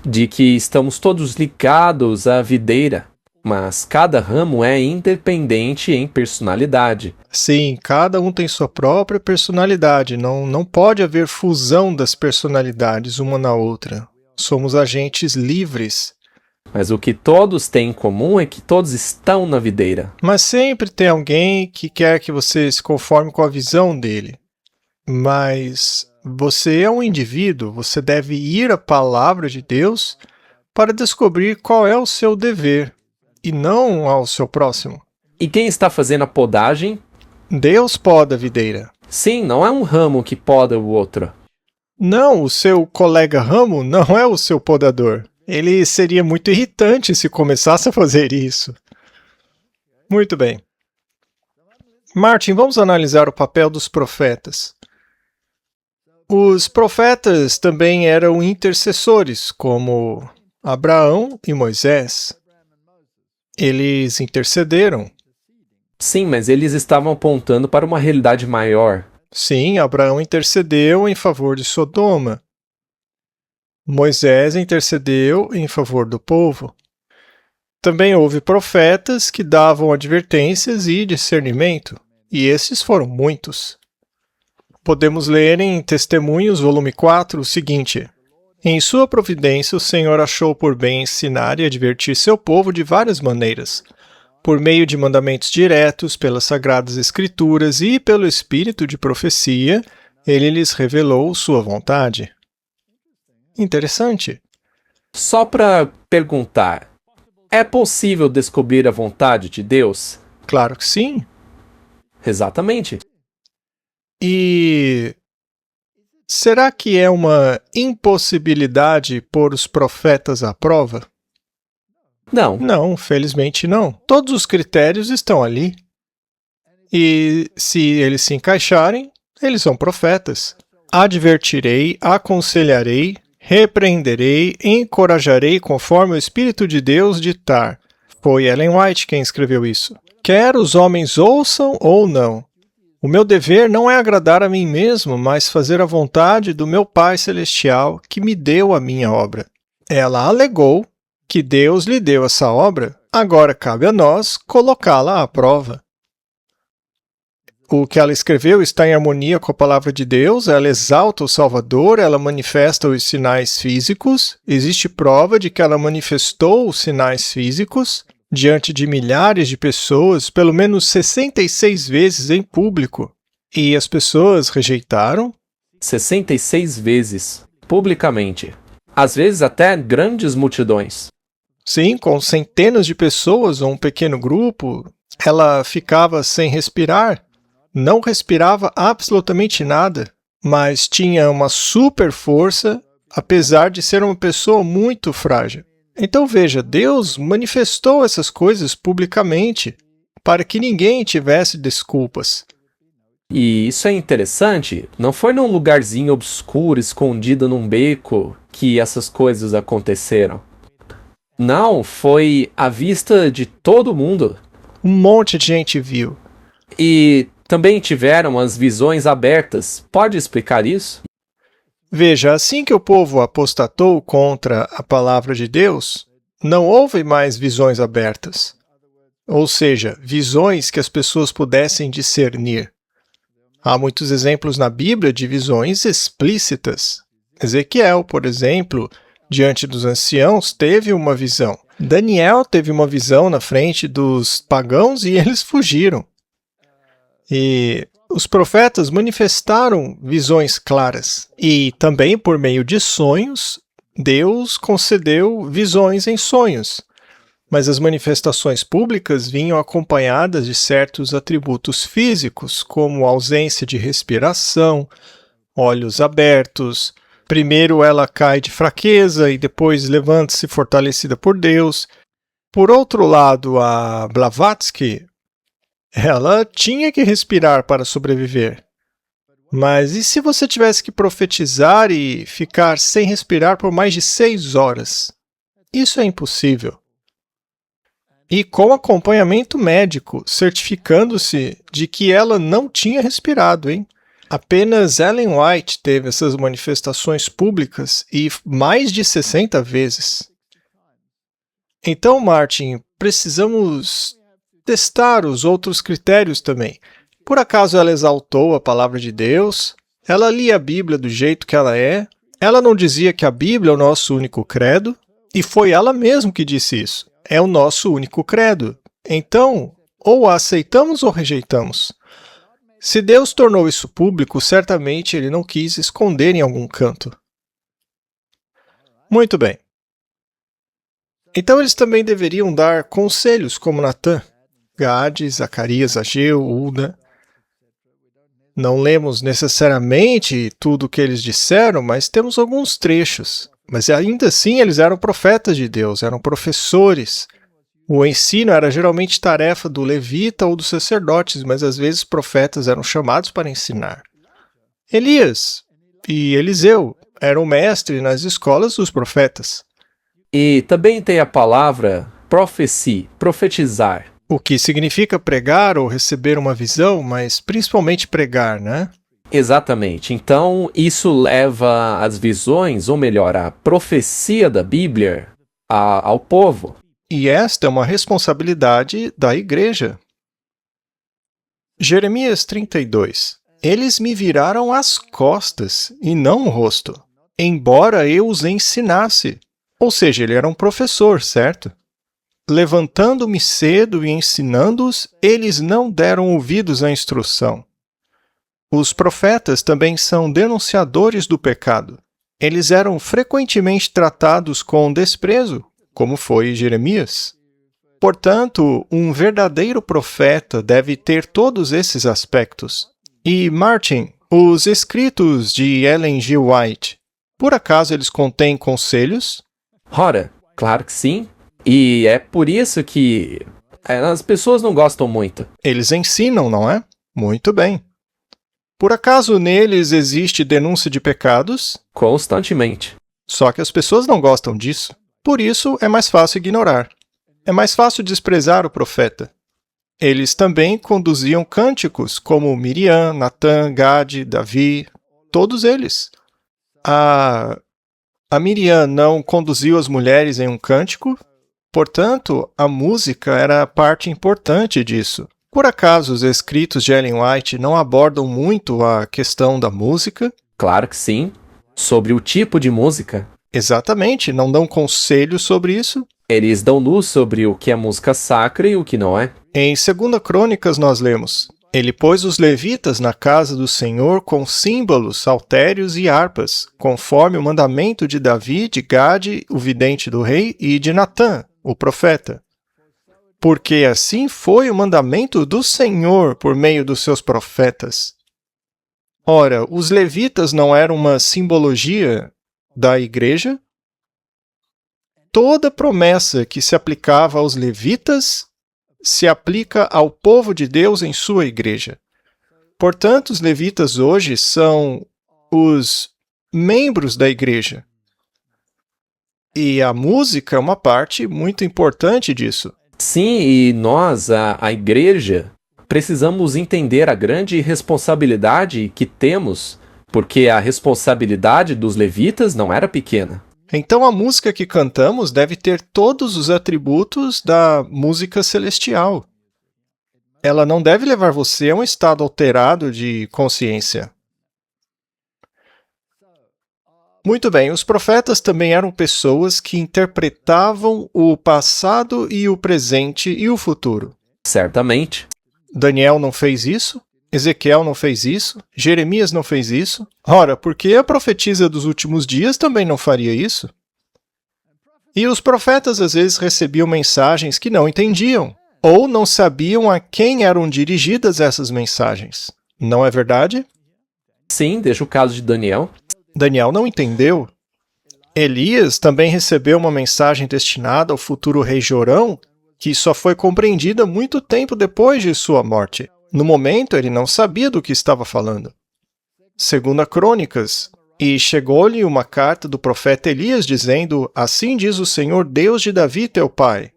De que estamos todos ligados à videira, mas cada ramo é independente em personalidade. Sim, cada um tem sua própria personalidade, não pode haver fusão das personalidades uma na outra. Somos agentes livres. Mas o que todos têm em comum é que todos estão na videira. Mas sempre tem alguém que quer que você se conforme com a visão dele. Mas você é um indivíduo, você deve ir à palavra de Deus para descobrir qual é o seu dever, e não ao seu próximo. E quem está fazendo a podagem? Deus poda a videira. Sim, não é um ramo que poda o outro. Não, o seu colega ramo não é o seu podador. Ele seria muito irritante se começasse a fazer isso. Muito bem. Martin, vamos analisar o papel dos profetas. Os profetas também eram intercessores, como Abraão e Moisés. Eles intercederam. Sim, mas eles estavam apontando para uma realidade maior. Sim, Abraão intercedeu em favor de Sodoma. Moisés intercedeu em favor do povo. Também houve profetas que davam advertências e discernimento, e esses foram muitos. Podemos ler em Testemunhos, volume 4, o seguinte: Em sua providência, o Senhor achou por bem ensinar e advertir seu povo de várias maneiras, por meio de mandamentos diretos, pelas sagradas escrituras e pelo espírito de profecia, ele lhes revelou sua vontade. Interessante. Só para perguntar, é possível descobrir a vontade de Deus? Claro que sim. Exatamente. E será que é uma impossibilidade pôr os profetas à prova? Não. Não, felizmente não. Todos os critérios estão ali. E se eles se encaixarem, eles são profetas. Advertirei, aconselharei, repreenderei, encorajarei conforme o Espírito de Deus ditar. Foi Ellen White quem escreveu isso. Quer os homens ouçam ou não. O meu dever não é agradar a mim mesmo, mas fazer a vontade do meu Pai Celestial que me deu a minha obra. Ela alegou que Deus lhe deu essa obra, agora cabe a nós colocá-la à prova. O que ela escreveu está em harmonia com a palavra de Deus, ela exalta o Salvador, ela manifesta os sinais físicos, existe prova de que ela manifestou os sinais físicos diante de milhares de pessoas, pelo menos 66 vezes em público, e as pessoas rejeitaram. 66 vezes, publicamente. Às vezes até grandes multidões. Sim, com centenas de pessoas ou um pequeno grupo, ela ficava sem respirar. Não respirava absolutamente nada, mas tinha uma super força, apesar de ser uma pessoa muito frágil. Então veja, Deus manifestou essas coisas publicamente para que ninguém tivesse desculpas. E isso é interessante, não foi num lugarzinho obscuro, escondido num beco, que essas coisas aconteceram. Não, foi à vista de todo mundo. Um monte de gente viu. E também tiveram as visões abertas. Pode explicar isso? Veja, assim que o povo apostatou contra a palavra de Deus, não houve mais visões abertas. Ou seja, visões que as pessoas pudessem discernir. Há muitos exemplos na Bíblia de visões explícitas. Ezequiel, por exemplo, diante dos anciãos, teve uma visão. Daniel teve uma visão na frente dos pagãos e eles fugiram. E os profetas manifestaram visões claras. E também, por meio de sonhos, Deus concedeu visões em sonhos. Mas as manifestações públicas vinham acompanhadas de certos atributos físicos, como ausência de respiração, olhos abertos. Primeiro ela cai de fraqueza e depois levanta-se fortalecida por Deus. Por outro lado, a Blavatsky, ela tinha que respirar para sobreviver. Mas e se você tivesse que profetizar e ficar sem respirar por mais de 6 horas? Isso é impossível. E com acompanhamento médico, certificando-se de que ela não tinha respirado, hein? Apenas Ellen White teve essas manifestações públicas e mais de 60 vezes. Então, Martin, precisamos testar os outros critérios também. Por acaso ela exaltou a palavra de Deus? Ela lia a Bíblia do jeito que ela é? Ela não dizia que a Bíblia é o nosso único credo? E foi ela mesma que disse isso. É o nosso único credo. Então, ou a aceitamos ou rejeitamos. Se Deus tornou isso público, certamente ele não quis esconder em algum canto. Muito bem. Então eles também deveriam dar conselhos como Natã, Gade, Zacarias, Ageu, Ulda. Não lemos necessariamente tudo o que eles disseram, mas temos alguns trechos. Mas ainda assim eles eram profetas de Deus, eram professores. O ensino era geralmente tarefa do levita ou dos sacerdotes, mas às vezes profetas eram chamados para ensinar. Elias e Eliseu eram mestres nas escolas dos profetas. E também tem a palavra profecia, profetizar. O que significa pregar ou receber uma visão, mas principalmente pregar, né? Exatamente. Então, isso leva as visões, ou melhor, a profecia da Bíblia ao povo. E esta é uma responsabilidade da igreja. Jeremias 32. Eles me viraram as costas e não o rosto, embora eu os ensinasse. Ou seja, ele era um professor, certo? Levantando-me cedo e ensinando-os, eles não deram ouvidos à instrução. Os profetas também são denunciadores do pecado. Eles eram frequentemente tratados com desprezo, como foi Jeremias. Portanto, um verdadeiro profeta deve ter todos esses aspectos. E, Martin, os escritos de Ellen G. White, por acaso eles contêm conselhos? Ora, claro que sim. E é por isso que as pessoas não gostam muito. Eles ensinam, não é? Muito bem. Por acaso neles existe denúncia de pecados? Constantemente. Só que as pessoas não gostam disso. Por isso, é mais fácil ignorar. É mais fácil desprezar o profeta. Eles também conduziam cânticos, como Miriam, Natã, Gade, Davi, todos eles. A Miriam não conduziu as mulheres em um cântico, portanto, a música era parte importante disso. Por acaso, os escritos de Ellen White não abordam muito a questão da música? Claro que sim. Sobre o tipo de música. Exatamente, não dão conselhos sobre isso. Eles dão luz sobre o que é música sacra e o que não é. Em 2 Crônicas nós lemos: Ele pôs os levitas na casa do Senhor com símbolos, saltérios e harpas, conforme o mandamento de Davi, de Gade, o vidente do rei, e de Natã, o profeta. Porque assim foi o mandamento do Senhor por meio dos seus profetas. Ora, os levitas não eram uma simbologia da igreja? Toda promessa que se aplicava aos levitas se aplica ao povo de Deus em sua igreja. Portanto, os levitas hoje são os membros da igreja. E a música é uma parte muito importante disso. Sim, e nós, a igreja, precisamos entender a grande responsabilidade que temos, porque a responsabilidade dos levitas não era pequena. Então a música que cantamos deve ter todos os atributos da música celestial. Ela não deve levar você a um estado alterado de consciência. Muito bem, os profetas também eram pessoas que interpretavam o passado e o presente e o futuro. Certamente. Daniel não fez isso, Ezequiel não fez isso, Jeremias não fez isso. Ora, por que a profetisa dos últimos dias também não faria isso? E os profetas às vezes recebiam mensagens que não entendiam, ou não sabiam a quem eram dirigidas essas mensagens. Não é verdade? Sim, deixa o caso de Daniel. Daniel não entendeu. Elias também recebeu uma mensagem destinada ao futuro rei Jorão, que só foi compreendida muito tempo depois de sua morte. No momento, ele não sabia do que estava falando. 2 Crônicas: E chegou-lhe uma carta do profeta Elias, dizendo: Assim diz o Senhor Deus de Davi, teu pai,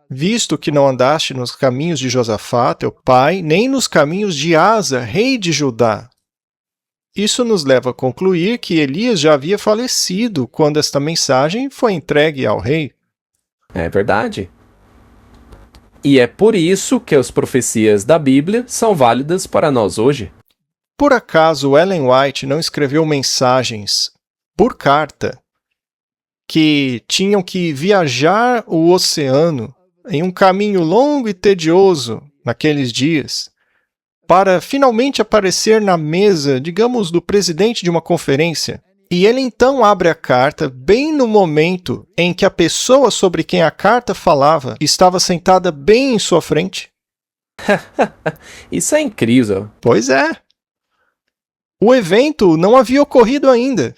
visto que não andaste nos caminhos de Josafá, teu pai, nem nos caminhos de Asa, rei de Judá. Isso nos leva a concluir que Elias já havia falecido quando esta mensagem foi entregue ao rei. É verdade. E é por isso que as profecias da Bíblia são válidas para nós hoje. Por acaso Ellen White não escreveu mensagens por carta que tinham que viajar o oceano em um caminho longo e tedioso naqueles dias para finalmente aparecer na mesa, digamos, do presidente de uma conferência? E ele então abre a carta bem no momento em que a pessoa sobre quem a carta falava estava sentada bem em sua frente. Isso é incrível. Pois é. O evento não havia ocorrido ainda.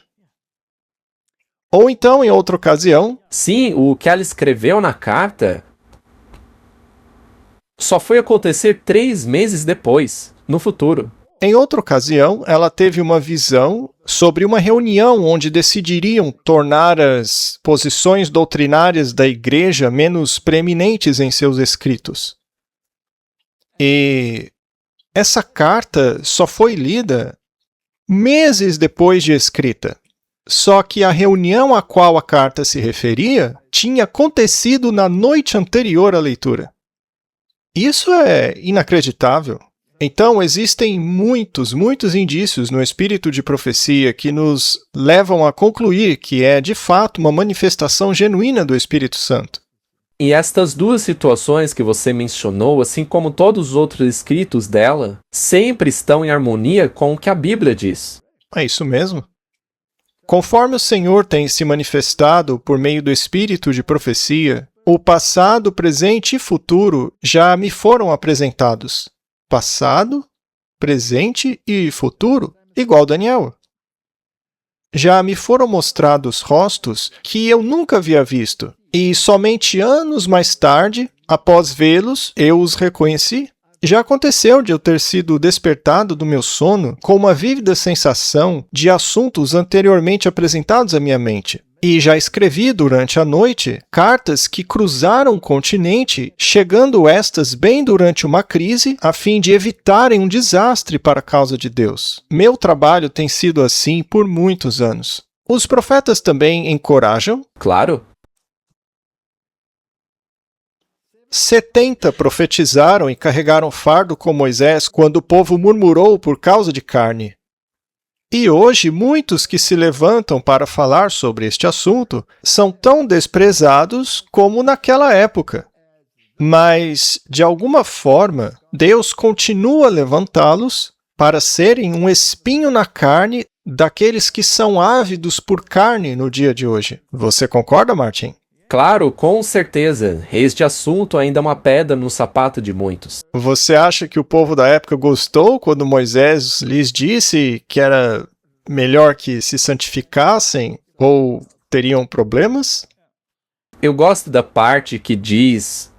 Ou então, em outra ocasião... Sim, o que ela escreveu na carta só foi acontecer 3 meses depois, no futuro. Em outra ocasião, ela teve uma visão sobre uma reunião onde decidiriam tornar as posições doutrinárias da igreja menos preeminentes em seus escritos. E essa carta só foi lida meses depois de escrita. Só que a reunião a qual a carta se referia tinha acontecido na noite anterior à leitura. Isso é inacreditável. Então, existem muitos indícios no espírito de profecia que nos levam a concluir que é, de fato, uma manifestação genuína do Espírito Santo. E estas duas situações que você mencionou, assim como todos os outros escritos dela, sempre estão em harmonia com o que a Bíblia diz. É isso mesmo. Conforme o Senhor tem se manifestado por meio do espírito de profecia, o passado, presente e futuro já me foram apresentados. Passado, presente e futuro, igual Daniel. Já me foram mostrados rostos que eu nunca havia visto, e somente anos mais tarde, após vê-los, eu os reconheci. Já aconteceu de eu ter sido despertado do meu sono com uma vívida sensação de assuntos anteriormente apresentados à minha mente. E já escrevi durante a noite cartas que cruzaram o continente, chegando estas bem durante uma crise, a fim de evitarem um desastre para a causa de Deus. Meu trabalho tem sido assim por muitos anos. Os profetas também encorajam? Claro. 70 profetizaram e carregaram fardo com Moisés quando o povo murmurou por causa de carne. E hoje, muitos que se levantam para falar sobre este assunto são tão desprezados como naquela época. Mas, de alguma forma, Deus continua a levantá-los para serem um espinho na carne daqueles que são ávidos por carne no dia de hoje. Você concorda, Martin? Claro, com certeza. Este assunto ainda é uma pedra no sapato de muitos. Você acha que o povo da época gostou quando Moisés lhes disse que era melhor que se santificassem ou teriam problemas? Eu gosto da parte que diz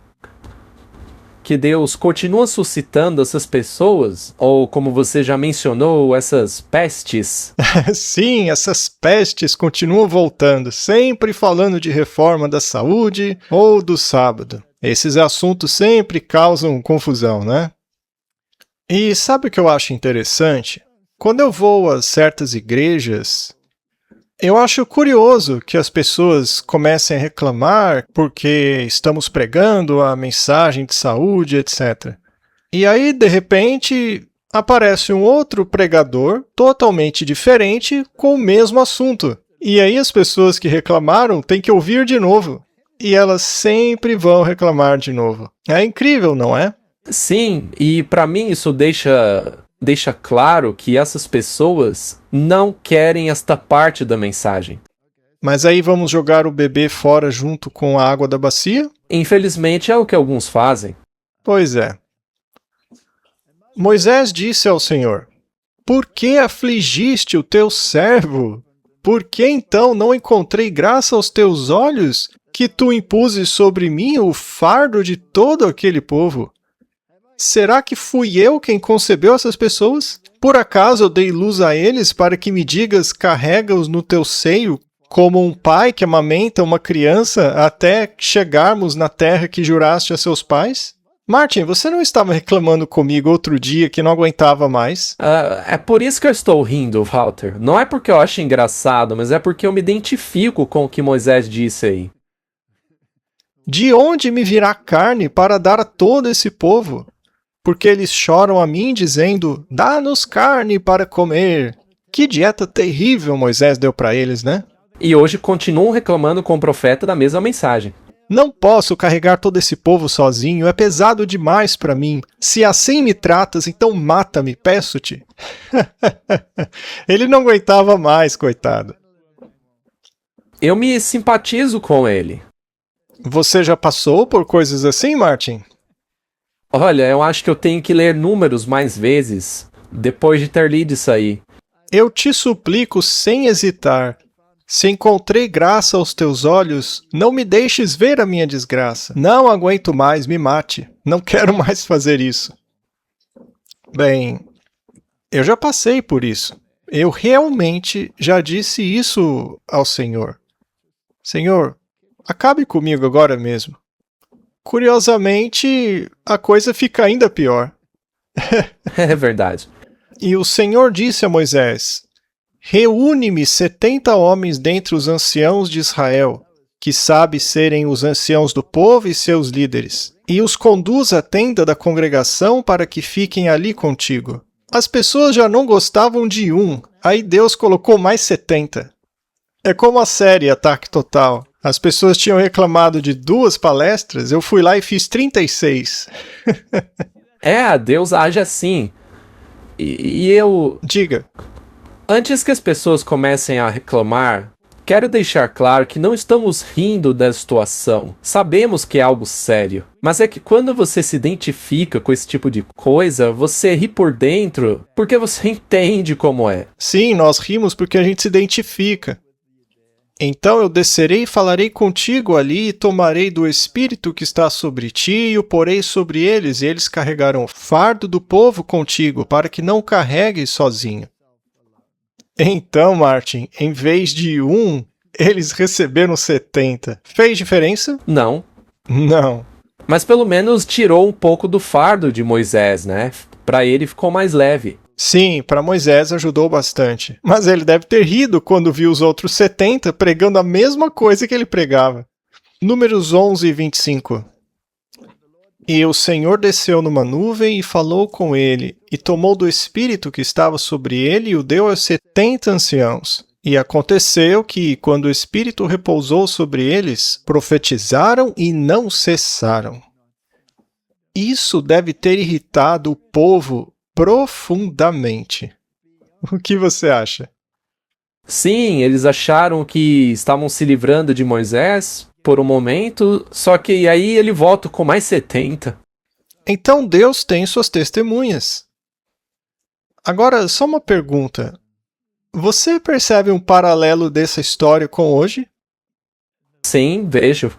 que Deus continua suscitando essas pessoas, ou como você já mencionou, essas pestes. Sim, essas pestes continuam voltando, sempre falando de reforma da saúde ou do sábado. Esses assuntos sempre causam confusão, né? E sabe o que eu acho interessante? Quando eu vou a certas igrejas, eu acho curioso que as pessoas comecem a reclamar porque estamos pregando a mensagem de saúde, etc. E aí, de repente, aparece um outro pregador totalmente diferente com o mesmo assunto. E aí as pessoas que reclamaram têm que ouvir de novo. E elas sempre vão reclamar de novo. É incrível, não é? Sim, e para mim isso deixa claro que essas pessoas não querem esta parte da mensagem. Mas aí vamos jogar o bebê fora junto com a água da bacia? Infelizmente é o que alguns fazem. Pois é. Moisés disse ao Senhor: Por que afligiste o teu servo? Por que então não encontrei graça aos teus olhos, que tu impuses sobre mim o fardo de todo aquele povo? Será que fui eu quem concebeu essas pessoas? Por acaso eu dei luz a eles para que me digas, carrega-os no teu seio, como um pai que amamenta uma criança até chegarmos na terra que juraste a seus pais? Martin, você não estava reclamando comigo outro dia que não aguentava mais? É por isso que eu estou rindo, Walter. Não é porque eu acho engraçado, mas é porque eu me identifico com o que Moisés disse aí. De onde me virá carne para dar a todo esse povo? Porque eles choram a mim dizendo, dá-nos carne para comer. Que dieta terrível Moisés deu para eles, né? E hoje continuam reclamando com o profeta da mesma mensagem. Não posso carregar todo esse povo sozinho, é pesado demais para mim. Se assim me tratas, então mata-me, peço-te. Ele não aguentava mais, coitado. Eu me simpatizo com ele. Você já passou por coisas assim, Martin? Olha, eu acho que eu tenho que ler Números mais vezes, depois de ter lido isso aí. Eu te suplico sem hesitar. Se encontrei graça aos teus olhos, não me deixes ver a minha desgraça. Não aguento mais, me mate. Não quero mais fazer isso. Bem, eu já passei por isso. Eu realmente já disse isso ao Senhor. Senhor, acabe comigo agora mesmo. Curiosamente, a coisa fica ainda pior. É verdade. E o Senhor disse a Moisés, reúne-me 70 homens dentre os anciãos de Israel, que sabe serem os anciãos do povo e seus líderes. e os conduz à tenda da congregação para que fiquem ali contigo. As pessoas já não gostavam de um, aí Deus colocou mais 70. É como a série Ataque Total. As pessoas tinham reclamado de 2 palestras, eu fui lá e fiz 36. Deus age assim. E eu... Diga. Antes que as pessoas comecem a reclamar, quero deixar claro que não estamos rindo da situação. Sabemos que é algo sério. Mas é que quando você se identifica com esse tipo de coisa, você ri por dentro porque você entende como é. Sim, nós rimos porque a gente se identifica. Então eu descerei e falarei contigo ali, e tomarei do Espírito que está sobre ti, e o porei sobre eles, e eles carregarão o fardo do povo contigo, para que não carregues sozinho. Então, Martin, em vez de 1, eles receberam 70. Fez diferença? Não. Não. Mas pelo menos tirou um pouco do fardo de Moisés, né? Para ele ficou mais leve. Sim, para Moisés ajudou bastante. Mas ele deve ter rido quando viu os outros 70 pregando a mesma coisa que ele pregava. Números 11 e 25. E o Senhor desceu numa nuvem e falou com ele, e tomou do Espírito que estava sobre ele e o deu aos 70 anciãos. E aconteceu que, quando o Espírito repousou sobre eles, profetizaram e não cessaram. Isso deve ter irritado o povo profundamente. O que você acha? Sim, eles acharam que estavam se livrando de Moisés por um momento, só que aí ele volta com mais 70. Então Deus tem suas testemunhas. Agora, só uma pergunta. Você percebe um paralelo dessa história com hoje? Sim, vejo.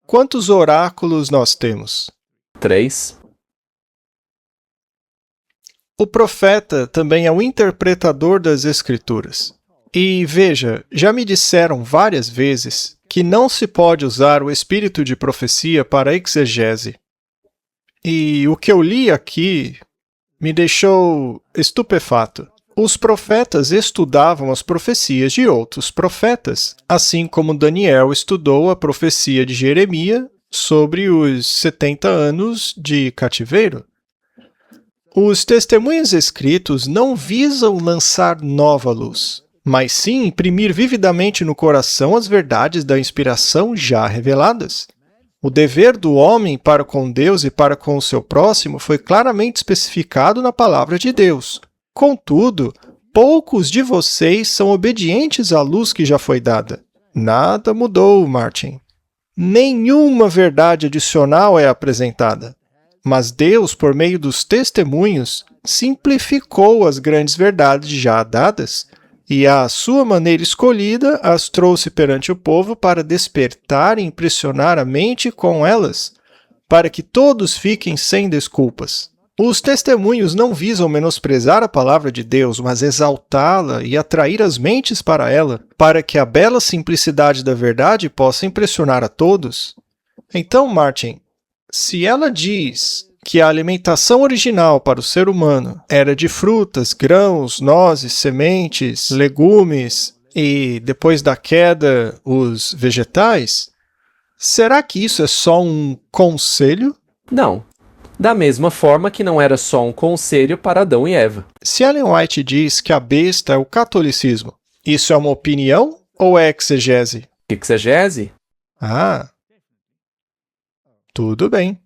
Quantos oráculos nós temos? 3. O profeta também é o interpretador das Escrituras. E veja, já me disseram várias vezes que não se pode usar o espírito de profecia para exegese. E o que eu li aqui me deixou estupefato. Os profetas estudavam as profecias de outros profetas, assim como Daniel estudou a profecia de Jeremias sobre os 70 anos de cativeiro. Os testemunhos escritos não visam lançar nova luz, mas sim imprimir vividamente no coração as verdades da inspiração já reveladas. O dever do homem para com Deus e para com o seu próximo foi claramente especificado na palavra de Deus. Contudo, poucos de vocês são obedientes à luz que já foi dada. Nada mudou, Martin. Nenhuma verdade adicional é apresentada. Mas Deus, por meio dos testemunhos, simplificou as grandes verdades já dadas e, à sua maneira escolhida, as trouxe perante o povo para despertar e impressionar a mente com elas, para que todos fiquem sem desculpas. Os testemunhos não visam menosprezar a palavra de Deus, mas exaltá-la e atrair as mentes para ela, para que a bela simplicidade da verdade possa impressionar a todos. Então, Martin, se ela diz que a alimentação original para o ser humano era de frutas, grãos, nozes, sementes, legumes e, depois da queda, os vegetais, será que isso é só um conselho? Não. Da mesma forma que não era só um conselho para Adão e Eva. Se Ellen White diz que a besta é o catolicismo, isso é uma opinião ou é exegese? Exegese? Ah, tudo bem.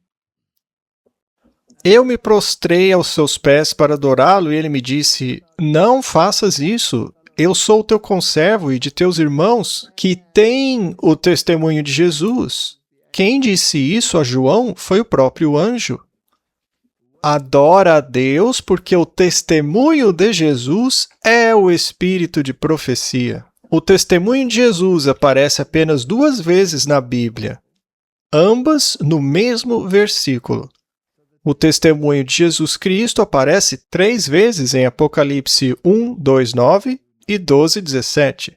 Eu me prostrei aos seus pés para adorá-lo e ele me disse, não faças isso, eu sou teu conservo e de teus irmãos que têm o testemunho de Jesus. Quem disse isso a João foi o próprio anjo. Adora a Deus porque o testemunho de Jesus é o espírito de profecia. O testemunho de Jesus aparece apenas 2 vezes na Bíblia, ambas no mesmo versículo. O testemunho de Jesus Cristo aparece 3 vezes em Apocalipse 1, 2, 9 e 12, 17.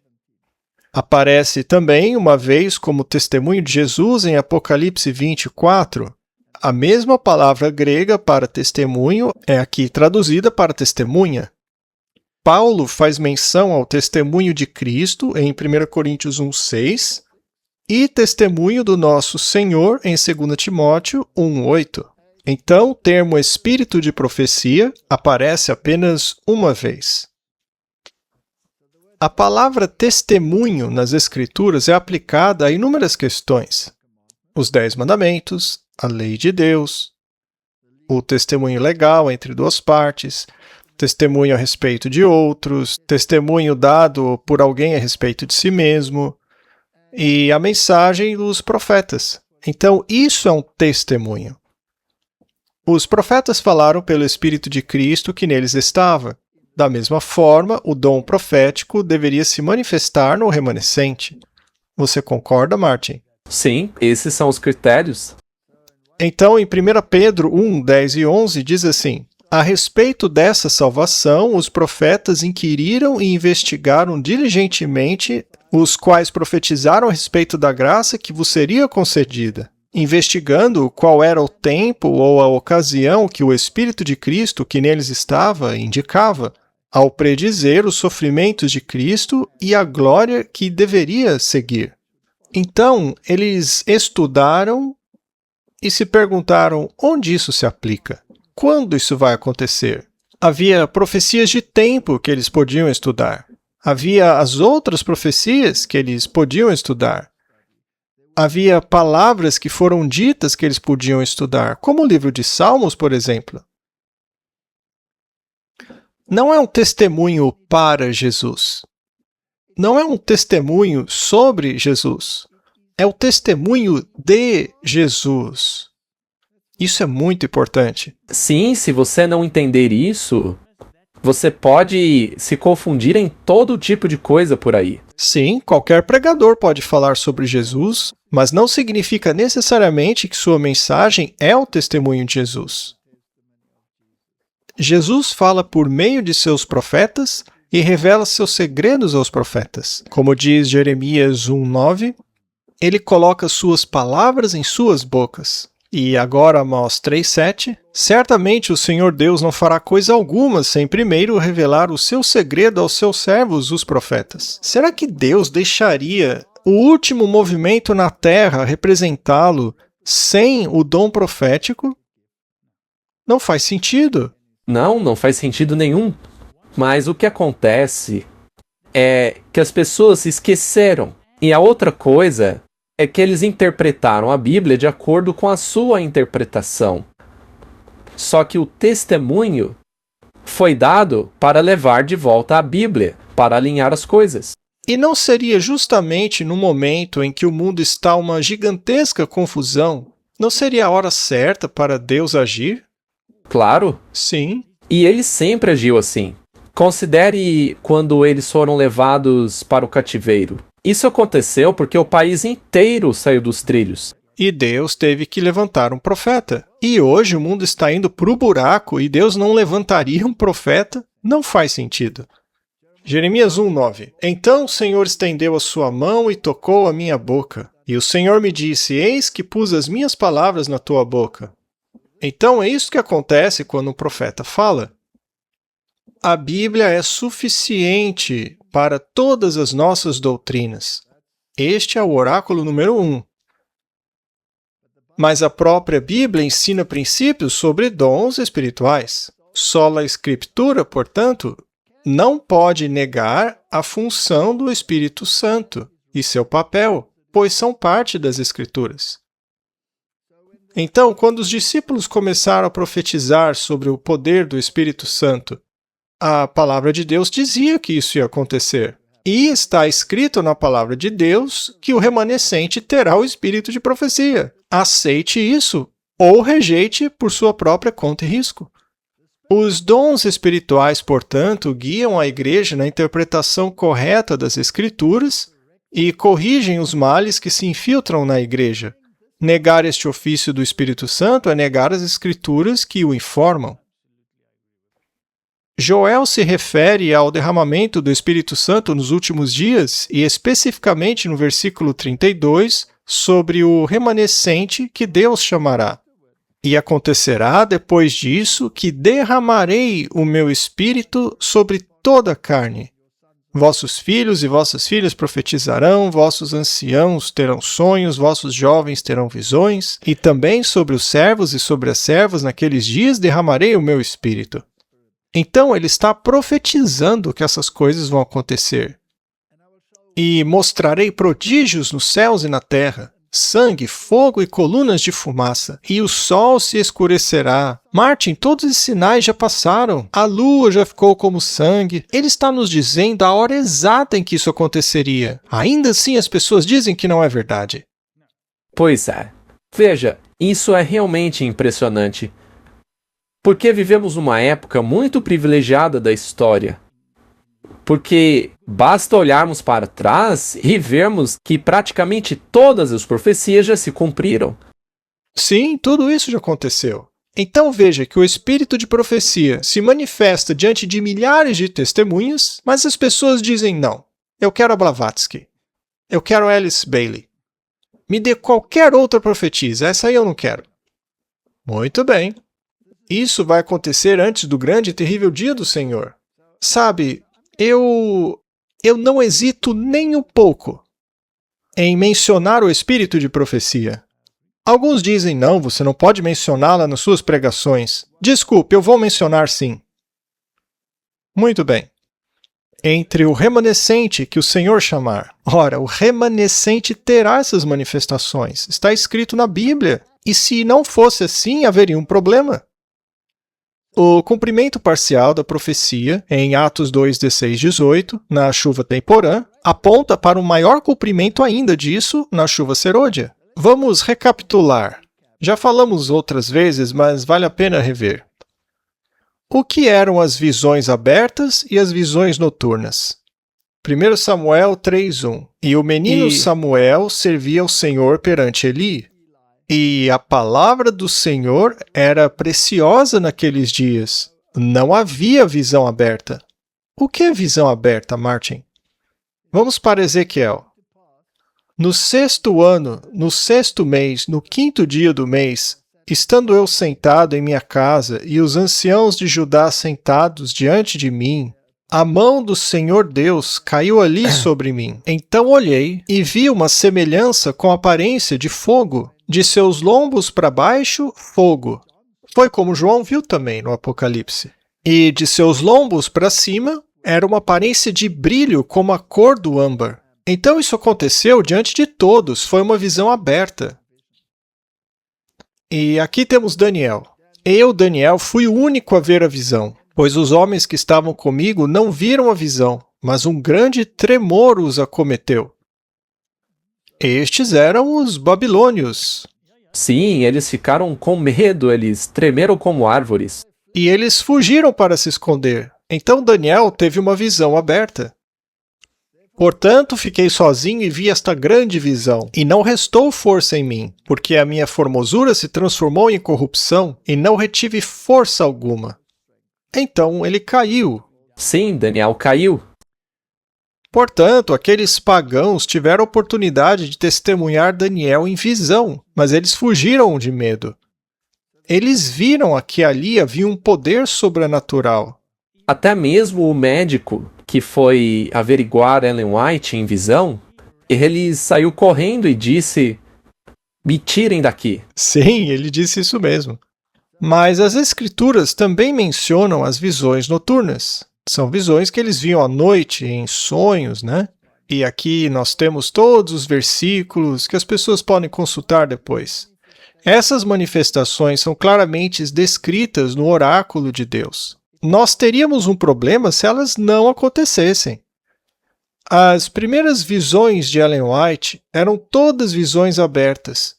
Aparece também uma vez como testemunho de Jesus em Apocalipse 24. A mesma palavra grega para testemunho é aqui traduzida para testemunha. Paulo faz menção ao testemunho de Cristo em 1 Coríntios 1, 6 e testemunho do nosso Senhor em 2 Timóteo 1:8. Então, o termo espírito de profecia aparece apenas uma vez. A palavra testemunho nas Escrituras é aplicada a inúmeras questões. Os 10 mandamentos, a lei de Deus, o testemunho legal entre duas partes, testemunho a respeito de outros, testemunho dado por alguém a respeito de si mesmo, e a mensagem dos profetas. Então, isso é um testemunho. Os profetas falaram pelo Espírito de Cristo que neles estava. Da mesma forma, o dom profético deveria se manifestar no remanescente. Você concorda, Martin? Sim, esses são os critérios. Então, em 1 Pedro 1, 10 e 11, diz assim: a respeito dessa salvação, os profetas inquiriram e investigaram diligentemente, os quais profetizaram a respeito da graça que vos seria concedida, investigando qual era o tempo ou a ocasião que o Espírito de Cristo, que neles estava, indicava, ao predizer os sofrimentos de Cristo e a glória que deveria seguir. Então, eles estudaram e se perguntaram onde isso se aplica. Quando isso vai acontecer? Havia profecias de tempo que eles podiam estudar. Havia as outras profecias que eles podiam estudar. Havia palavras que foram ditas que eles podiam estudar, como o livro de Salmos, por exemplo. Não é um testemunho para Jesus. Não é um testemunho sobre Jesus. É o testemunho de Jesus. Isso é muito importante. Sim, se você não entender isso, você pode se confundir em todo tipo de coisa por aí. Sim, qualquer pregador pode falar sobre Jesus, mas não significa necessariamente que sua mensagem é o testemunho de Jesus. Jesus fala por meio de seus profetas e revela seus segredos aos profetas. Como diz Jeremias 1:9, ele coloca suas palavras em suas bocas. E agora Amós 3:7, certamente o Senhor Deus não fará coisa alguma sem primeiro revelar o seu segredo aos seus servos, os profetas. Será que Deus deixaria o último movimento na terra representá-lo sem o dom profético? Não faz sentido. Não faz sentido nenhum. Mas o que acontece é que as pessoas se esqueceram. E a outra coisa é que eles interpretaram a Bíblia de acordo com a sua interpretação. Só que o testemunho foi dado para levar de volta a Bíblia, para alinhar as coisas. E não seria justamente no momento em que o mundo está uma gigantesca confusão, não seria a hora certa para Deus agir? Claro. Sim. E ele sempre agiu assim. Considere quando eles foram levados para o cativeiro. Isso aconteceu porque o país inteiro saiu dos trilhos. E Deus teve que levantar um profeta. E hoje o mundo está indo para o buraco e Deus não levantaria um profeta? Não faz sentido. Jeremias 1:9. Então o Senhor estendeu a sua mão e tocou a minha boca. E o Senhor me disse, eis que pus as minhas palavras na tua boca. Então é isso que acontece quando um profeta fala. A Bíblia é suficiente para todas as nossas doutrinas. Este é o oráculo número 1. Mas a própria Bíblia ensina princípios sobre dons espirituais. Sola Escritura, portanto, não pode negar a função do Espírito Santo e seu papel, pois são parte das Escrituras. Então, quando os discípulos começaram a profetizar sobre o poder do Espírito Santo, a palavra de Deus dizia que isso ia acontecer. E está escrito na palavra de Deus que o remanescente terá o espírito de profecia. Aceite isso ou rejeite por sua própria conta e risco. Os dons espirituais, portanto, guiam a igreja na interpretação correta das Escrituras e corrigem os males que se infiltram na igreja. Negar este ofício do Espírito Santo é negar as Escrituras que o informam. Joel se refere ao derramamento do Espírito Santo nos últimos dias e especificamente no versículo 32 sobre o remanescente que Deus chamará. E acontecerá depois disso que derramarei o meu Espírito sobre toda a carne. Vossos filhos e vossas filhas profetizarão, vossos anciãos terão sonhos, vossos jovens terão visões, e também sobre os servos e sobre as servas naqueles dias derramarei o meu espírito. Então ele está profetizando que essas coisas vão acontecer. E mostrarei prodígios nos céus e na terra, sangue, fogo e colunas de fumaça, e o sol se escurecerá. Martin, todos esses sinais já passaram. A lua já ficou como sangue. Ele está nos dizendo a hora exata em que isso aconteceria. Ainda assim, as pessoas dizem que não é verdade. Pois é. Veja, isso é realmente impressionante. Porque vivemos uma época muito privilegiada da história. Porque basta olharmos para trás e vermos que praticamente todas as profecias já se cumpriram. Sim, tudo isso já aconteceu. Então veja que o espírito de profecia se manifesta diante de milhares de testemunhas, mas as pessoas dizem não. Eu quero a Blavatsky. Eu quero Alice Bailey. Me dê qualquer outra profetisa, essa aí eu não quero. Muito bem. Isso vai acontecer antes do grande e terrível dia do Senhor. Sabe, eu não hesito nem um pouco em mencionar o espírito de profecia. Alguns dizem, não, você não pode mencioná-la nas suas pregações. Desculpe, eu vou mencionar sim. Muito bem. Entre o remanescente que o Senhor chamar. Ora, o remanescente terá essas manifestações. Está escrito na Bíblia. E se não fosse assim, haveria um problema. O cumprimento parcial da profecia, em Atos 2, 16, 18, na chuva temporã, aponta para um maior cumprimento ainda disso na chuva serôdia. Vamos recapitular. Já falamos outras vezes, mas vale a pena rever. O que eram as visões abertas e as visões noturnas? 1 Samuel 3:1. E o menino Samuel servia ao Senhor perante Eli. E a palavra do Senhor era preciosa naqueles dias. Não havia visão aberta. O que é visão aberta, Martin? Vamos para Ezequiel. No 6º ano, no 6º mês, no 5º dia do mês, estando eu sentado em minha casa e os anciãos de Judá sentados diante de mim, a mão do Senhor Deus caiu ali sobre mim. Então olhei e vi uma semelhança com aparência de fogo, de seus lombos para baixo, fogo. Foi como João viu também no Apocalipse. E de seus lombos para cima, era uma aparência de brilho como a cor do âmbar. Então isso aconteceu diante de todos, foi uma visão aberta. E aqui temos Daniel. Eu, Daniel, fui o único a ver a visão, pois os homens que estavam comigo não viram a visão, mas um grande tremor os acometeu. Estes eram os babilônios. Sim, eles ficaram com medo, eles tremeram como árvores. E eles fugiram para se esconder. Então Daniel teve uma visão aberta. Portanto, fiquei sozinho e vi esta grande visão, e não restou força em mim, porque a minha formosura se transformou em corrupção, e não retive força alguma. Então ele caiu. Sim, Daniel caiu. Portanto, aqueles pagãos tiveram a oportunidade de testemunhar Daniel em visão, mas eles fugiram de medo. Eles viram que ali havia um poder sobrenatural. Até mesmo o médico que foi averiguar Ellen White em visão, ele saiu correndo e disse, me tirem daqui. Sim, ele disse isso mesmo. Mas as escrituras também mencionam as visões noturnas. São visões que eles viam à noite, em sonhos, né? E aqui nós temos todos os versículos que as pessoas podem consultar depois. Essas manifestações são claramente descritas no oráculo de Deus. Nós teríamos um problema se elas não acontecessem. As primeiras visões de Ellen White eram todas visões abertas,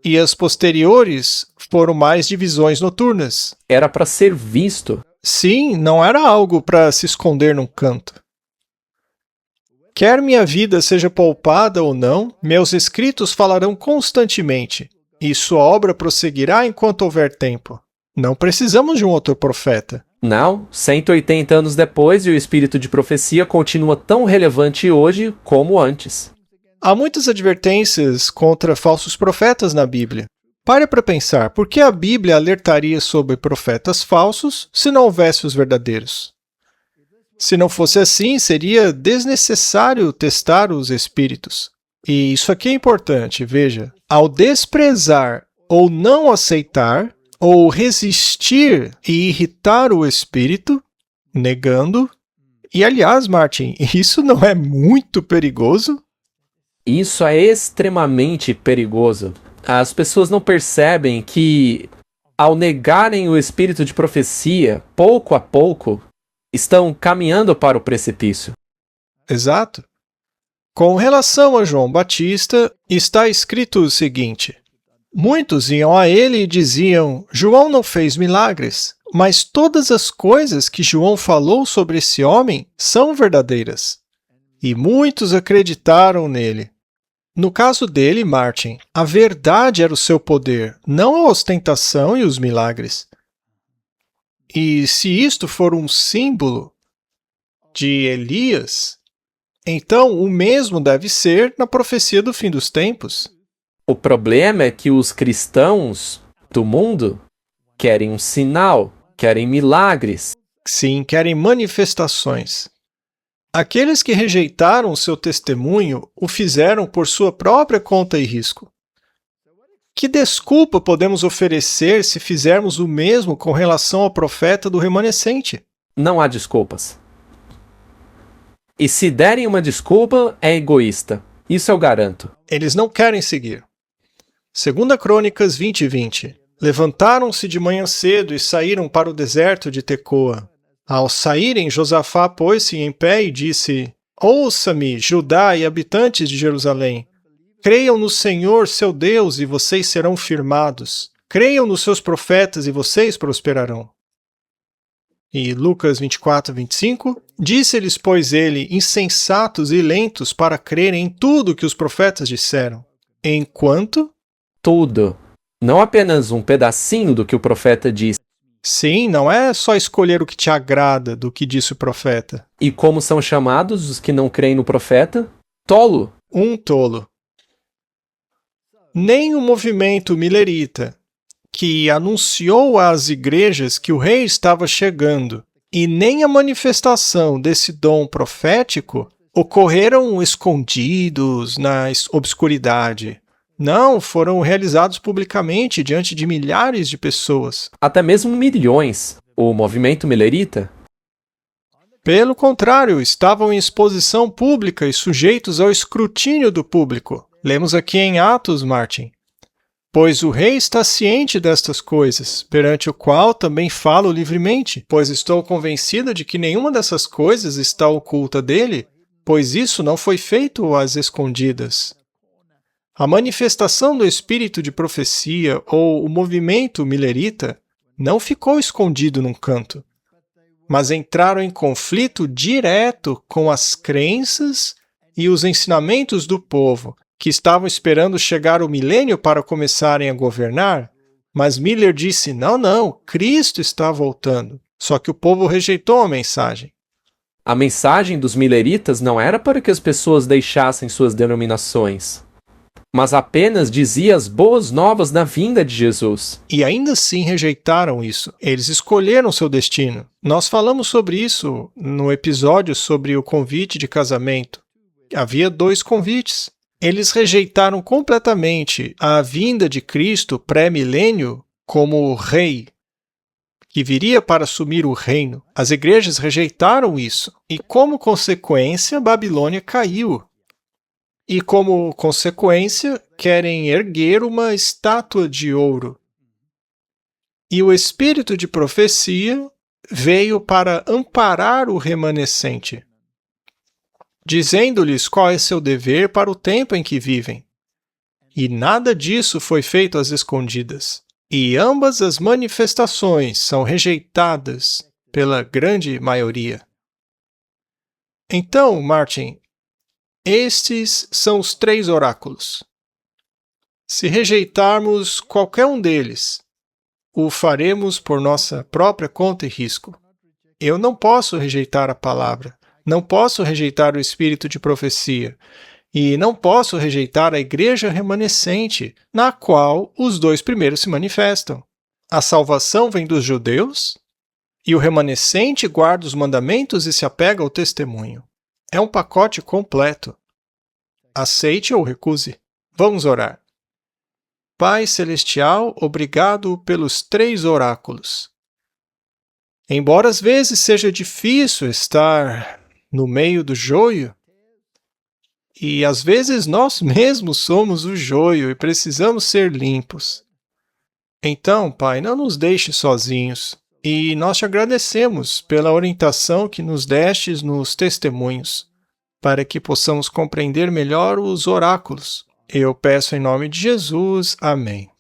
e as posteriores foram mais de visões noturnas. Era para ser visto. Sim, não era algo para se esconder num canto. Quer minha vida seja poupada ou não, meus escritos falarão constantemente, e sua obra prosseguirá enquanto houver tempo. Não precisamos de um outro profeta. Não, 180 anos depois, e o espírito de profecia continua tão relevante hoje como antes. Há muitas advertências contra falsos profetas na Bíblia. Pare para pensar, por que a Bíblia alertaria sobre profetas falsos se não houvesse os verdadeiros? Se não fosse assim, seria desnecessário testar os espíritos. E isso aqui é importante, veja. Ao desprezar ou não aceitar, ou resistir e irritar o espírito, negando. E aliás, Martin, isso não é muito perigoso? Isso é extremamente perigoso. As pessoas não percebem que, ao negarem o espírito de profecia, pouco a pouco, estão caminhando para o precipício. Exato. Com relação a João Batista, está escrito o seguinte: muitos iam a ele e diziam, João não fez milagres, mas todas as coisas que João falou sobre esse homem são verdadeiras. E muitos acreditaram nele. No caso dele, Martin, a verdade era o seu poder, não a ostentação e os milagres. E se isto for um símbolo de Elias, então o mesmo deve ser na profecia do fim dos tempos. O problema é que os cristãos do mundo querem um sinal, querem milagres. Sim, querem manifestações. Aqueles que rejeitaram o seu testemunho o fizeram por sua própria conta e risco. Que desculpa podemos oferecer se fizermos o mesmo com relação ao profeta do remanescente? Não há desculpas. E se derem uma desculpa, é egoísta. Isso eu garanto. Eles não querem seguir. 2 Crônicas 20:20. Levantaram-se de manhã cedo e saíram para o deserto de Tecoa. Ao saírem, Josafá pôs-se em pé e disse, ouça-me, Judá e habitantes de Jerusalém. Creiam no Senhor, seu Deus, e vocês serão firmados. Creiam nos seus profetas e vocês prosperarão. E Lucas 24:25. Disse-lhes, pois ele, insensatos e lentos para crerem em tudo que os profetas disseram. Enquanto... Tudo. Não apenas um pedacinho do que o profeta disse. Sim, não é só escolher o que te agrada do que disse o profeta. E como são chamados os que não creem no profeta? Tolo. Um tolo. Nem o movimento milerita, que anunciou às igrejas que o rei estava chegando, e nem a manifestação desse dom profético ocorreram escondidos na obscuridade. Não, foram realizados publicamente diante de milhares de pessoas. Até mesmo milhões. O movimento milerita? Pelo contrário, estavam em exposição pública e sujeitos ao escrutínio do público. Lemos aqui em Atos, Martin. Pois o rei está ciente destas coisas, perante o qual também falo livremente, pois estou convencido de que nenhuma dessas coisas está oculta dele, pois isso não foi feito às escondidas. A manifestação do espírito de profecia ou o movimento milerita não ficou escondido num canto, mas entraram em conflito direto com as crenças e os ensinamentos do povo, que estavam esperando chegar o milênio para começarem a governar, mas Miller disse, não, Cristo está voltando. Só que o povo rejeitou a mensagem. A mensagem dos mileritas não era para que as pessoas deixassem suas denominações, mas apenas dizia as boas novas da vinda de Jesus. E ainda assim rejeitaram isso. Eles escolheram seu destino. Nós falamos sobre isso no episódio sobre o convite de casamento. Havia 2 convites. Eles rejeitaram completamente a vinda de Cristo pré-milênio como rei, que viria para assumir o reino. As igrejas rejeitaram isso. E como consequência, Babilônia caiu. E, como consequência, querem erguer uma estátua de ouro. E o espírito de profecia veio para amparar o remanescente, dizendo-lhes qual é seu dever para o tempo em que vivem. E nada disso foi feito às escondidas. E ambas as manifestações são rejeitadas pela grande maioria. Então, Martin, estes são os 3 oráculos. Se rejeitarmos qualquer um deles, o faremos por nossa própria conta e risco. Eu não posso rejeitar a palavra, não posso rejeitar o espírito de profecia, e não posso rejeitar a igreja remanescente, na qual os 2 primeiros se manifestam. A salvação vem dos judeus, e o remanescente guarda os mandamentos e se apega ao testemunho. É um pacote completo. Aceite ou recuse. Vamos orar. Pai Celestial, obrigado pelos 3 oráculos. Embora às vezes seja difícil estar no meio do joio, e às vezes nós mesmos somos o joio e precisamos ser limpos. Então, Pai, não nos deixe sozinhos, e nós te agradecemos pela orientação que nos destes nos testemunhos, para que possamos compreender melhor os oráculos. Eu peço em nome de Jesus. Amém.